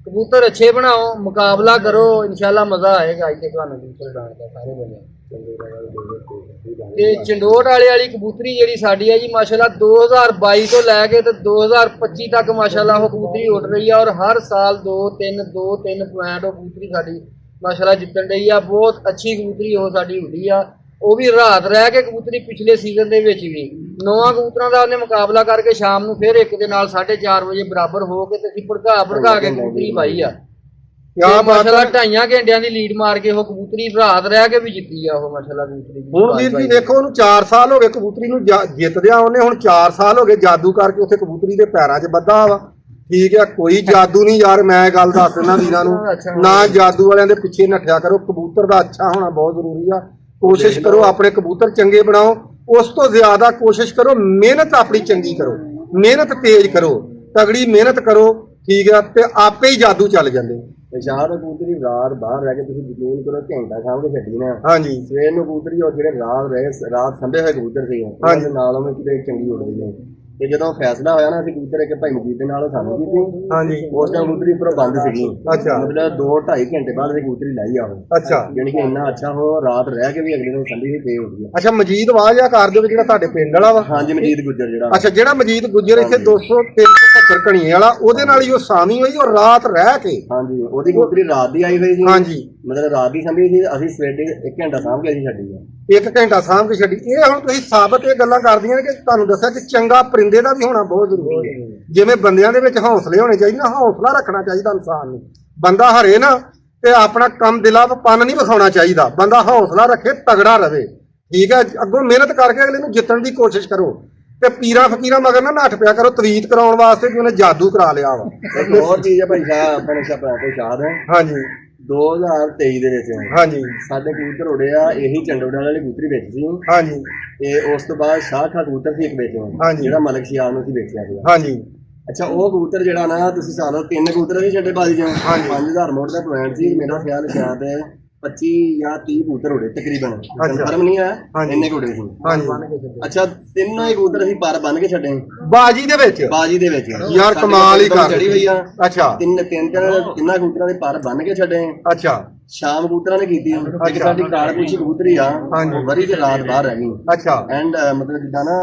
ਕਬੂਤਰ ਅੱਛੇ ਬਣਾਓ, ਮੁਕਾਬਲਾ ਕਰੋ, ਇਨਸ਼ਾਅੱਲਾ ਮਜ਼ਾ ਆਏਗਾ ਇੱਥੇ ਤੁਹਾਨੂੰ ਕਬੂਤਰ ਉਡਾਉਣ ਦਾ ਸਾਰੇ ਬੰਦੇ। ਤੇ ਚੰਡੋਟ ਵਾਲੀ ਕਬੂਤਰੀ ਜਿਹੜੀ ਸਾਡੀ ਹੈ ਜੀ ਮਾਸ਼ਾਅੱਲਾ 2022 ਤੋਂ ਲੈ ਕੇ ਤੇ 2025 ਤੱਕ ਮਾਸ਼ਾਅੱਲਾ ਉਹ ਕਬੂਤਰੀ ਉੱਡ ਰਹੀ ਆ ਔਰ ਹਰ ਸਾਲ 2-3 ਪੁਆਇੰਟ ਉਹ ਕਬੂਤਰੀ ਸਾਡੀ ਮਾਸ਼ਾਅੱਲਾ ਜਿੱਤਣ ਰਹੀ ਆ। ਬਹੁਤ ਅੱਛੀ ਕਬੂਤਰੀ ਉਹ ਸਾਡੀ ਉੱਡੀ ਆ, ਉਹ ਵੀ ਰਾਤ ਰਹਿ ਕੇ ਕਬੂਤਰੀ। ਪਿਛਲੇ ਸੀਜ਼ਨ ਦੇ ਵਿੱਚ ਵੀ 9 ਕਬੂਤਰਾਂ ਦਾ ਉਹਨੇ ਮੁਕਾਬਲਾ ਕਰਕੇ ਸ਼ਾਮ ਨੂੰ ਫਿਰ ਇੱਕ ਦੇ ਨਾਲ 4:30 ਵਜੇ ਬਰਾਬਰ ਹੋ ਕੇ ਤੇ ਅਸੀਂ ਭੜਕਾ ਕੇ ਕਬੂਤਰੀ ਪਾਈ ਆ। ਮਾਸ਼ਾਅੱਲਾ 2.5 ਘੰਟਿਆਂ ਦੀ ਲੀਡ ਮਾਰ ਕੇ ਉਹ ਕਬੂਤਰੀ ਰਾਤ ਰਹਿ ਕੇ ਵੀ ਜਿੱਤੀ ਆ ਉਹ ਮਾਸ਼ਾਅੱਲਾ ਕਬੂਤਰੀ। ਹੁਣ ਵੀਰ ਜੀ ਦੇਖੋ ਉਹਨੂੰ 4 ਸਾਲ ਹੋ ਗਏ ਕਬੂਤਰੀ ਨੂੰ ਜਿੱਤਦਿਆਂ, ਉਹਨੇ ਹੁਣ 4 ਸਾਲ ਹੋ ਗਏ ਜਾਦੂ ਕਰਕੇ ਉੱਥੇ ਕਬੂਤਰੀ ਦੇ ਪੈਰਾਂ 'ਚ ਬੱਧਾ ਵਾ, ਠੀਕ ਆ। ਕੋਈ ਜਾਦੂ ਨਹੀਂ ਯਾਰ, ਮੈਂ ਗੱਲ ਦੱਸ ਦਿੰਦਾ ਵੀਰਾਂ ਨੂੰ, ਨਾ ਜਾਦੂ ਵਾਲਿਆਂ ਦੇ ਪਿੱਛੇ ਨੱਠਿਆ ਕਰੋ। ਕਬੂਤਰ ਦਾ ਅੱਛਾ ਹੋਣਾ ਬਹੁਤ ਜ਼ਰੂਰੀ ਆ। ਕੋਸ਼ਿਸ਼ ਕਰੋ ਆਪਣੇ ਕਬੂਤਰ ਚੰਗੇ ਬਣਾਓ, ਉਸ ਤੋਂ ਜ਼ਿਆਦਾ ਕੋਸ਼ਿਸ਼ ਕਰੋ ਮਿਹਨਤ ਆਪਣੀ ਚੰਗੀ ਕਰੋ, ਮਿਹਨਤ ਤੇਜ਼ ਕਰੋ, ਤਗੜੀ ਮਿਹਨਤ ਕਰੋ, ਠੀਕ ਆ, ਤੇ ਆਪੇ ਹੀ ਜਾਦੂ ਚੱਲ ਜਾਂਦੇ। ਸ਼ਾਹ ਦੀ ਕਬੂਤਰੀ ਰਾਤ ਬਾਹਰ ਰਹਿ ਕੇ ਤੁਸੀਂ ਯਕੀਨ ਕਰੋ ਘੰਟਾ ਸਾਹਮਣੇ ਛੱਡੀ ਨਾ, ਹਾਂਜੀ ਸਵੇਰ ਨੂੰ ਕਬੂਤਰੀ ਉਹ ਜਿਹੜੇ ਰਾਤ ਸੰਭੇ ਹੋਏ ਕਬੂਤਰ ਸੀ ਹਾਂਜੀ ਨਾਲ ਉਹਨੇ ਕਿਤੇ ਚੰਗੀ ਉੱਡਦੀ ਨੇ। ਤੇ ਜਦੋਂ ਫੈਸਲਾ ਹੋਇਆ ਨਾ ਅਸੀਂ ਕਬੂਤਰ ਇੱਕ ਭਾਈ ਮਜੀਦ ਦੇ ਨਾਲ ਸਾਨੂੰ ਕੀਤੀ, ਹਾਂਜੀ ਉਸ ਟਾਈਮ ਕਬੂਤਰੀ ਉੱਪਰੋਂ ਬੰਦ ਸੀਗੀ। ਅੱਛਾ ਮਤਲਬ 2-2.5 ਘੰਟੇ ਬਾਅਦ ਅਸੀਂ ਕਬੂਤਰੀ ਲਾਈ ਆਓ। ਅੱਛਾ ਜਾਣੀ ਕਿ ਇੰਨਾ ਅੱਛਾ ਹੋ ਰਾਤ ਰਹਿ ਕੇ ਵੀ ਅਗਲੇ ਦਿਨ ਸੰਭੀ ਵੀ ਪੇ ਉੱਡ ਗਿਆ। ਅੱਛਾ ਮਜੀਦ ਵਾਜਾ ਕਰ ਦਿਓ ਜਿਹੜਾ ਤੁਹਾਡੇ ਪਿੰਡ ਵਾਲਾ ਵਾ। ਹਾਂਜੀ ਮਜੀਦ ਗੁੱਜਰ ਜਿਹੜਾ। ਅੱਛਾ ਜਿਹੜਾ ਮਜੀਦ ਗੁੱਜਰ ਇੱਥੇ 200-370 ਘਣੀਏ ਵਾਲਾ, ਉਹਦੇ ਨਾਲ ਹੀ ਉਹ ਸਾਮੀ ਹੋਈ ਔਰ ਰਾਤ ਰਹਿ ਕੇ। ਹਾਂਜੀ ਉਹਦੀ ਕਬੂਤਰੀ ਰਾਤ ਦੀ ਆਈ ਹੋਈ ਸੀ। ਹਾਂਜੀ ਮਤਲਬ ਰਾਤ ਦੀ ਸੰਭੀ ਸੀ, ਅਸੀਂ ਸਵੇਰੇ 1 ਘੰਟਾ ਸਾਂਭ ਕੇ ਅਸੀਂ ਛੱਡੀ ਆ। 1 ਘੰਟਾ ਸਾਂਭ ਕੇ ਛੱਡੀ। ਇਹ ਹੁਣ ਤੁਸੀਂ ਸਾਬਤ ਇਹ ਗੱਲਾਂ ਕਰਦੀਆਂ ਨੇ ਕਿ ਤੁਹਾਨੂੰ ਦੱਸਿਆ ਕਿ ਚੰਗਾ ਪਰਿੰਦੇ ਦਾ ਵੀ ਹੋਣਾ ਬਹੁਤ ਜ਼ਰੂਰੀ ਹੈ। ਜਿਵੇਂ ਬੰਦਿਆਂ ਦੇ ਵਿੱਚ ਹੌਸਲੇ ਹੋਣੇ ਚਾਹੀਦੇ ਨਾ, ਹੌਸਲਾ ਰੱਖਣਾ ਚਾਹੀਦਾ ਇਨਸਾਨ ਨੂੰ। ਬੰਦਾ ਹਰੇ ਨਾ ਤੇ ਆਪਣਾ ਕੰਮ ਦਿਲਾਪਨ ਨਹੀਂ ਵਿਖਾਉਣਾ ਚਾਹੀਦਾ, ਬੰਦਾ ਹੌਸਲਾ ਰੱਖੇ, ਤਗੜਾ ਰਵੇ, ਠੀਕ ਹੈ। ਅੱਗੋਂ ਮਿਹਨਤ ਕਰਕੇ ਅਗਲੇ ਨੂੰ ਜਿੱਤਣ ਦੀ ਕੋਸ਼ਿਸ਼ ਕਰੋ ਤੇ ਪੀਰਾਂ ਫਕੀਰਾਂ ਮਗਰ ਨਾ ਨੱਠ ਪਿਆ ਕਰੋ ਤਵੀਤ ਕਰਾਉਣ ਵਾਸਤੇ ਕਿ ਉਹਨੇ ਜਾਦੂ ਕਰਾ ਲਿਆ ਵਾ। ਇੱਕ ਹੋਰ ਚੀਜ਼ ਹੈ ਭਾਈ ਸਾਹਿਬ, ਆਪਣੇ ਤੋਂ ਸ਼ਾਦ ਹੈ। ਹਾਂਜੀ 2023 ਦੇ ਵਿੱਚ ਹਾਂਜੀ ਸਾਡੇ ਕਬੂਤਰ ਉੜੇ ਆ, ਇਹੀ ਚੰਡੋੜਾਂ ਵਾਲੀ ਕਬੂਤਰੀ ਵਿੱਚ ਸੀ। ਹਾਂਜੀ ਤੇ ਉਸ ਤੋਂ ਬਾਅਦ ਸ਼ਾਹਖਾ ਕਬੂਤਰ ਸੀ ਇੱਕ ਵਿੱਚ, ਜਿਹੜਾ ਮਲਕ ਸ਼ਿਆਰ ਨੂੰ ਸੀ ਵੇਚਿਆ ਸੀ। ਹਾਂਜੀ ਅੱਛਾ ਉਹ ਕਬੂਤਰ ਜਿਹੜਾ ਨਾ ਤੁਸੀਂ ਸਾਲੋ 3 ਕਬੂਤਰ ਸੀ ਛੱਡੇ ਬਾਜੀ ਚੋਂ, 5000 ਮੋੜ ਦਾ ਪੁਆਇੰਟ ਸੀ। ਮੇਰਾ ਖਿਆਲ ਸ਼ਾਇਦ 25 ਜਾਂ 30 ਕਬੂਤਰ ਉੜੇ ਤਕਰੀਬਨ, ਕਨਫਰਮ ਨਹੀਂ ਹੈ ਇੰਨੇ ਉੜੇ ਸੀ। ਅੱਛਾ ਤਿੰਨੋਂ ਹੀ ਕਬੂਤਰ ਅਸੀਂ ਪਰ ਬੰਨ ਕੇ ਛੱਡੇ ਬਾਜੀ ਦੇ ਵਿੱਚ ਯਾਰ ਕਮਾਲ ਹੀ ਕਰ ਚੜੀ ਹੋਈ ਆ। ਅੱਛਾ ਤਿੰਨਾਂ ਕਬੂਤਰਾਂ ਦੇ ਪਰ ਬੰਨ ਕੇ ਛੱਡੇ। ਅੱਛਾ ਸ਼ਾਮ ਕਬੂਤਰਾਂ ਨੇ ਕੀਤੀ। ਇੱਕ ਸਾਡੀ ਕਾਲ ਪੁੱਛੀ ਕਬੂਤਰੀ ਆ, ਵਰੀ ਤੇ ਰਾਤ ਬਾਹਰ ਰਹਿ ਗਈ। ਅੱਛਾ ਐਂਡ ਮਤਲਬ ਜਿੱਦਾਂ ਨਾ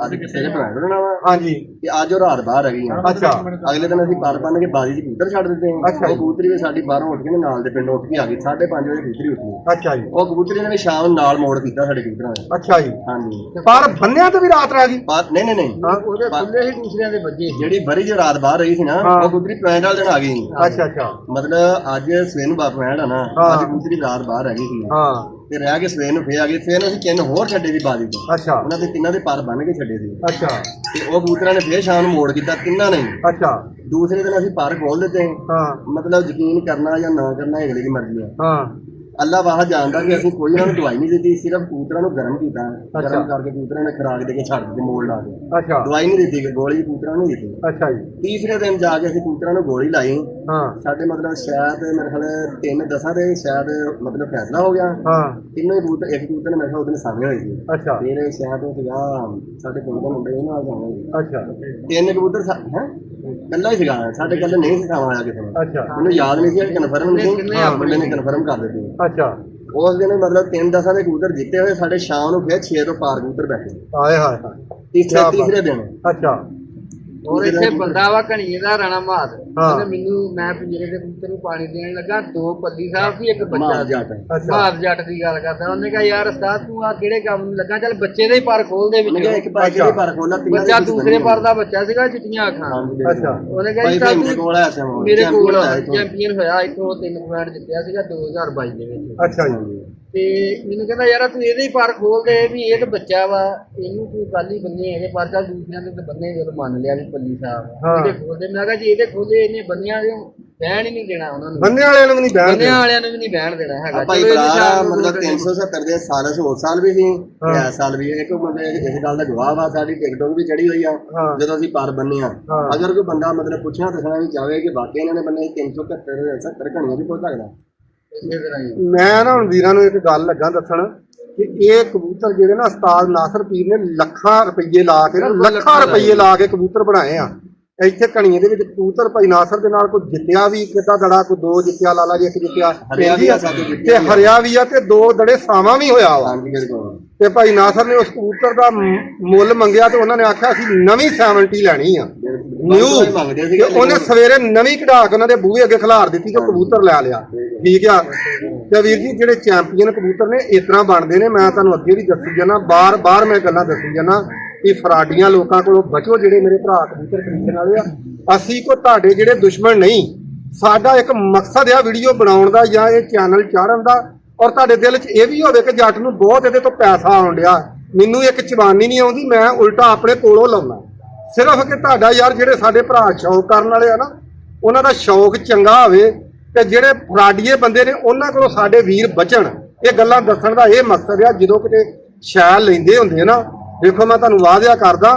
ਅੱਜ ਕਿਸੇ ਦੇ ਬਣਾਇਆ ਹੋਣਾ ਵਾ, ਹਾਂਜੀ, ਤੇ ਅੱਜ ਉਹ ਰਾਤ ਬਾਹਰ ਰਹਿ ਗਈ। ਅੱਛਾ ਅਗਲੇ ਦਿਨ ਅਸੀਂ ਪਰ ਬੰਨ ਕੇ ਬਾਜੀ ਚ ਕਬੂਤਰ ਛੱਡ ਦਿੱਤੇ। ਉਹ ਕਬੂਤਰੀ ਵੀ ਸਾਡੀ ਬਾਹਰੋਂ ਉੱਠ ਕੇ ਨਾਲ ਦੇ ਪਿੰਡ ਉੱਠ ਕੇ ਆ ਗਈ। 5:30 ਵਜੇ ਕਬੂਤਰੀ ਉੱਠੀ। ਅੱਛਾ ਜੀ ਉਹ ਕਬੂਤਰੀ ਨੇ ਵੀ ਸ਼ਾਮ ਨੂੰ ਨਾਲ ਮੋੜ ਕੀਤਾ ਸਾਡੇ ਕਬੂਤਰਾਂ ਨੇ। ਅੱਛਾ ਜੀ ਹਾਂਜੀ ਪਰ ਬੰਨਿਆਂ ਤੇ ਵੀ ਰਾਤ ਰਹਿ ਗਈ। ਨਹੀਂ ਉਹਦੇ ਖੁੱਲੇ ਹੀ ਦੂਸਰਿਆਂ ਦੇ ਵੱਜੇ। ਜਿਹੜੀ ਵਰੀ ਜੋ ਰਾਤ ਬਾਹਰ ਰਹੀ ਸੀ ਨਾ, ਉਹ ਕਬੂਤਰੀ ਪੈਂਡ ਵਾਲੇ ਦਿਨ ਆ ਗਈ। ਅੱਛਾ ਮਤਲਬ ਅੱਜ ਸਵੇਰ ਨੂੰ ਬਾਪ ਪੈਂਡ ਆ ਨਾ, ਅੱਜ ਕਬੂਤਰੀ ਰਾਤ ਬਾਹਰ ਰਹਿ ਗਈ ਸੀ। ਤੇ ਰਹਿ ਕੇ ਸਵੇਰ ਨੂੰ ਫੇਰ ਆ ਗਈ। ਫੇਰ ਅਸੀਂ 3 ਹੋਰ ਛੱਡੇ ਸੀ ਬਾਜੀ ਤੋਂ। ਅੱਛਾ ਉਹਨਾਂ ਦੇ ਤਿੰਨਾਂ ਦੇ ਪਰ ਬੰਨ ਕੇ ਛੱਡੇ ਸੀ। ਅੱਛਾ ਤੇ ਉਹ ਕਬੂਤਰਾਂ ਨੇ ਫੇਰ ਸ਼ਾਮ ਨੂੰ ਮੋੜ ਕੀਤਾ ਤਿੰਨਾਂ ਨੇ। ਅੱਛਾ ਦੂਸਰੇ ਦਿਨ ਅਸੀਂ ਪਰ ਖੋਲ ਦਿੱਤੇ। ਮਤਲਬ ਯਕੀਨ ਕਰਨਾ ਜਾਂ ਨਾ ਕਰਨਾ ਅਗਲੇ ਦੀ ਮਰਜ਼ੀ ਹੈ। ਅੱਲਾ ਵਾਹ ਜਾਣਦਾ ਕਿ ਅਸੀਂ ਕੋਈ ਉਹਨਾਂ ਨੂੰ ਦਵਾਈ ਨਹੀਂ ਦਿੱਤੀ, ਸਿਰਫ ਕਬੂਤਰਾਂ ਨੂੰ ਗਰਮ ਕੀਤਾ, ਗਰਮ ਕਰਕੇ ਕਬੂਤਰਾਂ ਨੇ ਖੁਰਾਕ ਦੇ ਕੇ ਛੱਡ ਦਿੱਤੇ ਮੋੜ ਲਾ ਕੇ। ਅੱਛਾ ਦਵਾਈ ਨਹੀਂ ਦਿੱਤੀ, ਗੋਲੀ ਕਬੂਤਰਾਂ ਨੂੰ ਨਹੀਂ ਦਿੱਤੀ। ਅੱਛਾ ਜੀ। ਤੀਸਰੇ ਦਿਨ ਜਾ ਕੇ ਅਸੀਂ ਕਬੂਤਰਾਂ ਨੂੰ ਗੋਲੀ ਲਾਈ। ਹਾਂ ਸਾਡੇ ਮਤਲਬ ਸ਼ਾਇਦ ਮੇਰੇ ਖਿਆਲ 3-10 ਦੇ ਸ਼ਾਇਦ ਮਤਲਬ ਫੈਸਲਾ ਹੋ ਗਿਆ। ਹਾਂ ਤਿੰਨੋਂ ਹੀ ਕਬੂਤਰ, ਇੱਕ ਕਬੂਤਰ ਨੇ ਮੇਰੇ ਖਿਆਲ ਉਹਦੇ ਸਾਹਮਣੇ ਹੋਈ ਸੀ। ਅੱਛਾ ਫਿਰ ਸ਼ਾਇਦ ਉਹ ਸੀਗਾ ਸਾਡੇ ਪਿੰਡ ਦੇ ਮੁੰਡੇ ਉਹਨਾਂ ਨਾਲ ਜਾਣਾ। ਅੱਛਾ 3 ਕਬੂਤਰ ਹੈ ਕੱਲਾ ਹੀ ਸੀਗਾ, ਸਾਡੇ ਕੱਲੇ ਨਹੀਂ ਸੀ ਸਾਵਾ ਆਇਆ ਕਿਸੇ ਨੇ। ਅੱਛਾ ਮੈਨੂੰ ਯਾਦ ਨਹੀਂ ਸੀ, ਕਨਫਰਮ ਨਹੀਂ ਸੀ, ਮੁੰਡੇ ਨੇ ਕਨਫਰਮ ਕਰ ਦਿੱਤੀ। ਅੱਛਾ ਉਸ ਦਿਨ ਮਤਲਬ 3-10 ਦੇ ਕਬੂਤਰ ਜਿੱਤੇ ਹੋਏ, ਸਾਡੇ ਸ਼ਾਮ ਨੂੰ ਫਿਰ 6 ਤੋਂ ਪਾਰ ਕਬੂਤਰ ਬੈਠੇ ਆਏ ਹਾਏ ਹਾਏ। ਤੀਸਰੇ ਦਿਨ। ਅੱਛਾ ਔਰ ਇੱਥੇ ਬੰਦਾ ਵਾ ਘਣੀਏ ਦਾ ਰਾਣਾ ਮਾਰ, ਹਾਂ। ਉਹਨੇ ਮੈਨੂੰ, ਮੈਂ ਪਿੰਜਰੇ ਦੇ ਕਬੂਤਰ ਨੂੰ ਪਾਣੀ ਦੇਣ ਲੱਗਾ, 2 ਪੱਲੀ ਸਾਹਿਬ ਸੀ, ਇੱਕ ਬੱਚਾ ਮਾਰ ਸੀ। ਜੱਟ। ਅੱਛਾ ਮਾਰ ਜੱਟ ਦੀ ਗੱਲ ਕਰਦਾ, ਉਹਨੇ ਕਿਹਾ ਯਾਰ ਉਸਤਾਦ ਤੂੰ ਆ ਕਿਹੜੇ ਕੰਮ ਨੂੰ ਲੱਗਾ, ਚੱਲ ਬੱਚੇ ਦੇ ਹੀ ਪਰ ਖੋਲ ਦੇ ਉਹਨੇ ਕਿਹਾ ਵਿੱਚ। ਇੱਕ ਪਾਸੇ ਦੇ ਪਰ ਖੋਲਾ, ਤਿੰਨਾਂ ਬੱਚਾ ਦੇ ਦੂਸਰੇ ਪਰ ਦਾ ਬੱਚਾ ਸੀਗਾ, ਚਿੱਟੀਆਂ ਅੱਖਾਂ। ਅੱਛਾ ਉਹਨੇ ਕਿਹਾ ਭਾਈ ਜੀ ਚੱਲ ਮੇਰੇ ਕੋਲ ਆਇਆ ਸੀ ਉਹ, ਮੇਰੇ ਕੋਲ ਚੈਂਪੀਅਨ ਹੋਇਆ ਇੱਥੋਂ। ਚੈਂਪੀਅਨ ਹੋਇਆ ਇੱਥੋਂ 3 ਪੁਆਇੰਟ ਜਿੱਤਿਆ ਸੀਗਾ 2022 ਦੇ ਵਿੱਚ। ਅੱਛਾ ਜੀ। ਤੇ ਮੈਨੂੰ ਕਹਿੰਦਾ ਯਾਰ ਤੂੰ ਇਹਦੇ ਹੀ ਪਰ ਖੋਲ ਦੇ, ਵੀ ਇਹ ਤਾਂ ਬੱਚਾ ਵਾ, ਇਹਨੂੰ ਤੂੰ ਕੱਲ ਹੀ ਬੰਨੇ ਹੈਗੇ ਪਰ, ਚੱਲ ਦੂਸਰਿਆਂ ਦੇ ਤਾਂ ਬੰਨੇ, ਜਦੋਂ ਮੰਨ ਲਿਆ ਵੀ ਪੱਲੀ ਸਾਹਿਬ ਹਾਂ। ਇਹਦੇ ਖੋਲਦੇ। ਮੈਂ ਕਿਹਾ ਜੀ ਇਹਦੇ ਖੋਲੇ, ਇਹਨੇ ਬੰਨਿਆਂ ਦੇ ਬਹਿਣ ਹੀ ਨਹੀਂ ਦੇਣਾ ਉਹਨਾਂ ਨੂੰ, ਬੰਨੇ ਵਾਲਿਆਂ ਨੂੰ ਵੀ ਨਹੀਂ ਬਹਿਣ ਬੰਨਿਆਂ ਵਾਲਿਆਂ ਨੂੰ ਵੀ ਨਹੀਂ ਬਹਿਣ ਦੇਣਾ ਹੈਗਾ। ਭਾਈ ਚਲੋ ਇਹਦੇ ਬਰਾੜ ਚਾਰ ਨੂੰ ਮਤਲਬ ਦੋ 370 ਦੇ ਸਾਲ ਉਸ ਸਾਲ ਵੀ ਸੀ, ਇਸ ਸਾਲ ਵੀ। ਇੱਕ ਮਤਲਬ ਇਸ ਗੱਲ ਦਾ ਜਵਾਬ ਆ, ਸਾਡੀ ਟਿਕਟੋਕ ਵੀ ਚੜੀ ਹੋਈ ਆ ਹਾਂ। ਜਦੋਂ ਅਸੀਂ ਪਰ ਬੰਨੇ ਆ। ਹਾਂ। ਅਗਰ ਕੋਈ ਬੰਦਾ ਮਤਲਬ ਪੁੱਛਣਾ ਦੱਸਣਾ ਵੀ ਚਾਹੇ ਕਿ ਵਾਕਈ ਇਹਨਾਂ ਨੇ ਬੰਨੇ 370 ਘਣੀਆਂ ਵੀ ਪੁੱਛ ਸਕਦਾ। ਇਸੇ ਤਰ੍ਹਾਂ ਹੀ ਮੈਂ ਨਾ ਹੁਣ ਵੀਰਾਂ ਨੂੰ ਇੱਕ ਗੱਲ ਲੱਗਾ ਦੱਸਣ ਕਿ ਇਹ ਕਬੂਤਰ ਜਿਹੜੇ ਨਾ ਉਸਤਾਦ ਨਾਸਰ ਪੀਰ ਨੇ ਲੱਖਾਂ ਰੁਪਏ ਲਾ ਕੇ ਨਾ, ਲੱਖਾਂ ਰੁਪਏ ਲਾ ਕੇ ਕਬੂਤਰ ਬਣਾਏ ਆ। ਇੱਥੇ ਕਣੀਏ ਦੇ ਵਿੱਚ ਕਬੂਤਰ ਭਾਈ ਨਾਸਰ ਦੇ ਨਾਲ ਕੋਈ ਜਿੱਤਿਆ ਵੀ ਕਿੱਦਾਂ ਦੜਾ, ਕੋਈ 2 ਜਿੱਤਿਆ ਲਾਲਾ ਜੀ, 1 ਜਿੱਤਿਆ ਹਰਿਆ ਵੀ ਆ, ਤੇ ਹਰਿਆ ਵੀ ਆ, ਤੇ 2 ਦੜੇ ਸਾਵਾਂ ਵੀ ਹੋਇਆ ਵਾ। ਹਾਂਜੀ ਬਿਲਕੁਲ। ਤੇ ਭਾਈ ਨਾਸਰ ਨੇ ਉਸ ਕਬੂਤਰ ਦਾ ਮੁੱਲ ਮੰਗਿਆ ਤੇ ਉਹਨਾਂ ਨੇ ਆਖਿਆ ਅਸੀਂ ਨਵੀਂ 70 ਲੈਣੀ ਆ, ਨਿਊ। ਮੰਗਦੇ ਤੇ ਸੀਗੇ। ਉਹਨੇ ਸਵੇਰੇ ਨਵੀਂ ਕਢਾ ਕੇ ਉਹਨਾਂ ਦੇ ਬੂਹੇ ਅੱਗੇ ਖਿਲਾਰ ਦਿੱਤੀ ਤੇ ਕਬੂਤਰ ਲੈ ਲਿਆ। ਠੀਕ ਆ। ਤੇ ਵੀਰ ਜੀ ਜਿਹੜੇ ਚੈਂਪੀਅਨ ਕਬੂਤਰ ਨੇ ਇਸ ਤਰ੍ਹਾਂ ਬਣਦੇ ਨੇ, ਮੈਂ ਤੁਹਾਨੂੰ ਅੱਗੇ ਵੀ ਦੱਸੀ ਜਾਣਾ, ਬਾਰ-ਬਾਰ ਮੈਂ ਗੱਲਾਂ ਦੱਸੀ ਜਾਣਾ ਕਿ ਫਰਾਡੀਆਂ ਲੋਕਾਂ ਕੋਲੋਂ ਬਚੋ, ਜਿਹੜੇ ਮੇਰੇ ਭਰਾ ਕਬੂਤਰ ਖਰੀਦਣ ਵਾਲੇ ਆ। ਅਸੀਂ ਕੋ ਤੁਹਾਡੇ ਜਿਹੜੇ ਦੁਸ਼ਮਣ ਨਹੀਂ, ਸਾਡਾ ਇੱਕ ਮਕਸਦ ਆ ਵੀਡੀਓ ਬਣਾਉਣ ਦਾ ਜਾਂ ਇਹ ਚੈਨਲ ਚਾੜਨ ਦਾ, ਔਰ ਤੁਹਾਡੇ ਦਿਲ 'ਚ ਇਹ ਵੀ ਹੋਵੇ ਕਿ ਜੱਟ ਨੂੰ ਬਹੁਤ ਇਹਦੇ ਤੋਂ ਪੈਸਾ ਆਉਣ ਡਿਆ। ਮੈਨੂੰ ਇੱਕ ਚਬਾਨੀ ਨਹੀਂ ਆਉਂਦੀ, ਮੈਂ ਉਲਟਾ ਆਪਣੇ ਕੋਲੋਂ ਲਾਉਣਾ, ਸਿਰਫ ਕਿ ਤੁਹਾਡਾ ਯਾਰ ਜਿਹੜੇ ਸਾਡੇ ਭਰਾ ਸ਼ੌਕ ਕਰਨ ਵਾਲੇ ਆ ਨਾ, ਉਹਨਾਂ ਦਾ ਸ਼ੌਕ ਚੰਗਾ ਹੋਵੇ ਤੇ ਜਿਹੜੇ ਫਰਾਡੀਏ ਬੰਦੇ ਨੇ ਉਹਨਾਂ ਕੋਲੋਂ ਸਾਡੇ ਵੀਰ ਬਚਣ। ਇਹ ਗੱਲਾਂ ਦੱਸਣ ਦਾ ਇਹ ਮਕਸਦ ਆ। ਜਦੋਂ ਕਿਤੇ ਸ਼ੈਲ ਲੈਂਦੇ ਹੁੰਦੇ ਆ ਨਾ, ਦੇਖੋ ਮੈਂ ਤੁਹਾਨੂੰ ਵਾਅਦਾ ਕਰਦਾ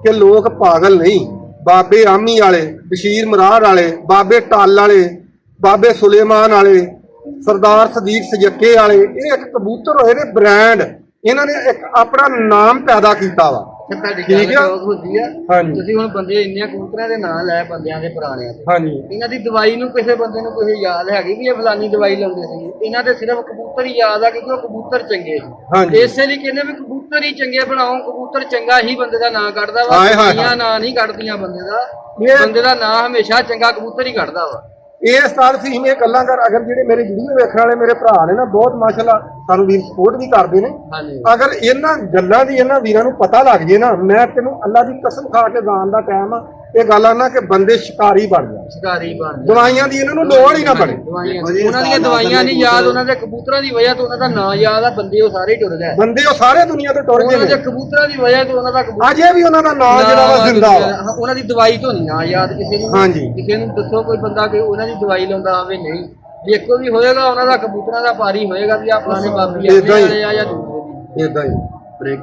ਕਿ ਲੋਕ ਪਾਗਲ ਨਹੀਂ। ਬਾਬੇ ਆਮੀ ਵਾਲੇ, ਬਸ਼ੀਰ ਮਰਾੜ ਵਾਲੇ, ਬਾਬੇ ਟੱਲ ਵਾਲੇ, ਬਾਬੇ ਸੁਲੇਮਾਨ ਵਾਲੇ, ਸਰਦਾਰ ਸਦੀਕ ਸਜੱਕੇ ਵਾਲੇ, ਇਹ ਇੱਕ ਕਬੂਤਰ ਹੋਏ ਨੇ ਬ੍ਰਾਂਡ, ਇਹਨਾਂ ਨੇ ਇੱਕ ਆਪਣਾ ਨਾਮ ਪੈਦਾ ਕੀਤਾ ਵਾ। ਤੁਹਾਡੀ ਠੀਕ ਗੱਲ ਆ। ਸ਼ੌਕ ਹੁੰਦੀ ਆ। ਹਾਂਜੀ। ਤੁਸੀਂ ਹੁਣ ਬੰਦੇ ਇੰਨੇ ਕਬੂਤਰਾਂ ਦੇ ਨਾਂ ਲੈ, ਬੰਦਿਆਂ ਦੇ ਪੁਰਾਣਿਆਂ ਦੇ, ਹਾਂਜੀ ਇਹਨਾਂ ਦੀ ਦਵਾਈ ਨੂੰ ਕਿਸੇ ਬੰਦੇ ਨੂੰ ਕੋਈ ਯਾਦ ਹੈਗੀ ਵੀ ਇਹ ਫਲਾਨੀ ਦਵਾਈ ਲਾਉਂਦੇ ਸੀ? ਇਹਨਾਂ ਦੇ ਸਿਰਫ ਕਬੂਤਰ ਹੀ ਯਾਦ ਆ, ਕਿਉਂਕਿ ਉਹ ਕਬੂਤਰ ਚੰਗੇ ਸੀ। ਹਾਂਜੀ। ਇਸੇ ਲਈ ਕਹਿੰਦੇ ਵੀ ਕਬੂਤਰ ਹੀ ਚੰਗੇ ਬਣਾਓ, ਕਬੂਤਰ ਚੰਗਾ ਹੀ ਬੰਦੇ ਦਾ ਨਾਂ ਕੱਢਦਾ ਵਾ, ਹਾਏ ਹਾਏ ਦਵਾਈਆਂ ਨਾਂ ਨਹੀਂ ਕੱਢਦੀਆਂ ਬੰਦੇ ਦਾ। ਇਹ- ਬੰਦੇ ਦਾ ਨਾਂ ਹਮੇਸ਼ਾ ਚੰਗਾ ਕਬੂਤਰ ਹੀ ਕੱਢਦਾ ਵਾ। ਇਹ ਉਸਤਾਦ ਫਹੀਮ ਇਹ ਗੱਲਾਂ ਕਰ, ਅਗਰ ਜਿਹੜੇ ਮੇਰੇ ਵੀਡੀਓ ਵੇਖਣ ਵਾਲੇ ਮੇਰੇ ਭਰਾ ਨੇ ਨਾ, ਬਹੁਤ ਮਾਸ਼ਾਅੱਲਾ ਸਾਨੂੰ ਵੀਰ ਸਪੋਰਟ ਵੀ ਕਰਦੇ ਨੇ। ਹਾਂਜੀ। ਅਗਰ ਇਹਨਾਂ ਗੱਲਾਂ ਦੀ ਇਹਨਾਂ ਵੀਰਾਂ ਨੂੰ ਪਤਾ ਲੱਗ ਜੇ ਨਾ, ਮੈਂ ਤੈਨੂੰ ਅੱਲਾ ਦੀ ਕਸਮ ਖਾ ਕੇ ਜਾਣ ਦਾ ਟਾਈਮ ਆ, ਇਹ ਗੱਲ ਆ ਨਾ ਕਿ ਬੰਦੇ ਸ਼ਿਕਾਰੀ ਬਣ ਜਾਣ, ਸ਼ਿਕਾਰੀ ਬਣ ਜਾਂਦੇ। ਦਵਾਈਆਂ ਦੀ ਇਹਨਾਂ ਨੂੰ ਲੋੜ ਹੀ ਨਾ ਪੜੇ। ਦਵਾਈਆਂ ਉਹਨਾਂ ਦੀਆਂ ਦਵਾਈਆਂ ਨਹੀਂ ਯਾਦ, ਉਹਨਾਂ ਦੇ ਕਬੂਤਰਾਂ ਦੀ ਵਜ੍ਹਾ ਤੋਂ ਉਹਨਾਂ ਦਾ ਨਾਂ ਯਾਦ ਆ, ਬੰਦੇ ਉਹ ਸਾਰੇ ਟੁਰ ਗਏ। ਬੰਦੇ ਉਹ ਸਾਰੇ ਦੁਨੀਆ ਤੋਂ ਟੁਰ ਗਏ ਉਹਨਾਂ ਦੇ ਨੇ, ਕਬੂਤਰਾਂ ਦੀ ਵਜ੍ਹਾ ਤੋਂ ਉਹਨਾਂ ਦਾ ਕਬੂਤਰ ਅਜੇ ਵੀ ਉਹਨਾਂ ਦਾ ਨਾਂ ਜਿਹੜਾ ਵਾ ਜ਼ਿੰਦਾ ਵਾ। ਹਾਂ, ਉਹਨਾਂ ਦੀ ਦਵਾਈ ਤੋਂ ਨਹੀਂ ਨਾਂ ਯਾਦ ਕਿਸੇ ਨੂੰ। ਹਾਂਜੀ। ਕਿਸੇ ਨੂੰ ਦੱਸੋ ਕੋਈ ਬੰਦਾ ਕਿ ਉਹਨਾਂ ਦੀ ਦਵਾਈ ਲਾਉਂਦਾ ਹੋਵੇ, ਨਹੀਂ। ਦੇਖੋ ਵੀ ਹੋਏਗਾ ਉਹਨਾਂ ਦਾ ਕਬੂਤਰਾਂ ਦਾ ਪਾਰੀ ਹੋਏਗਾ ਵੀ ਆ ਫਲਾਣੇ ਬਾਬੀ ਏਦਾਂ ਹੀ। ਵਾਲੇ ਆ ਜਾਂ ਦੂਸਰੇ ਦੀ। ਏਦਾਂ ਹੀ ਬ੍ਰੇਕ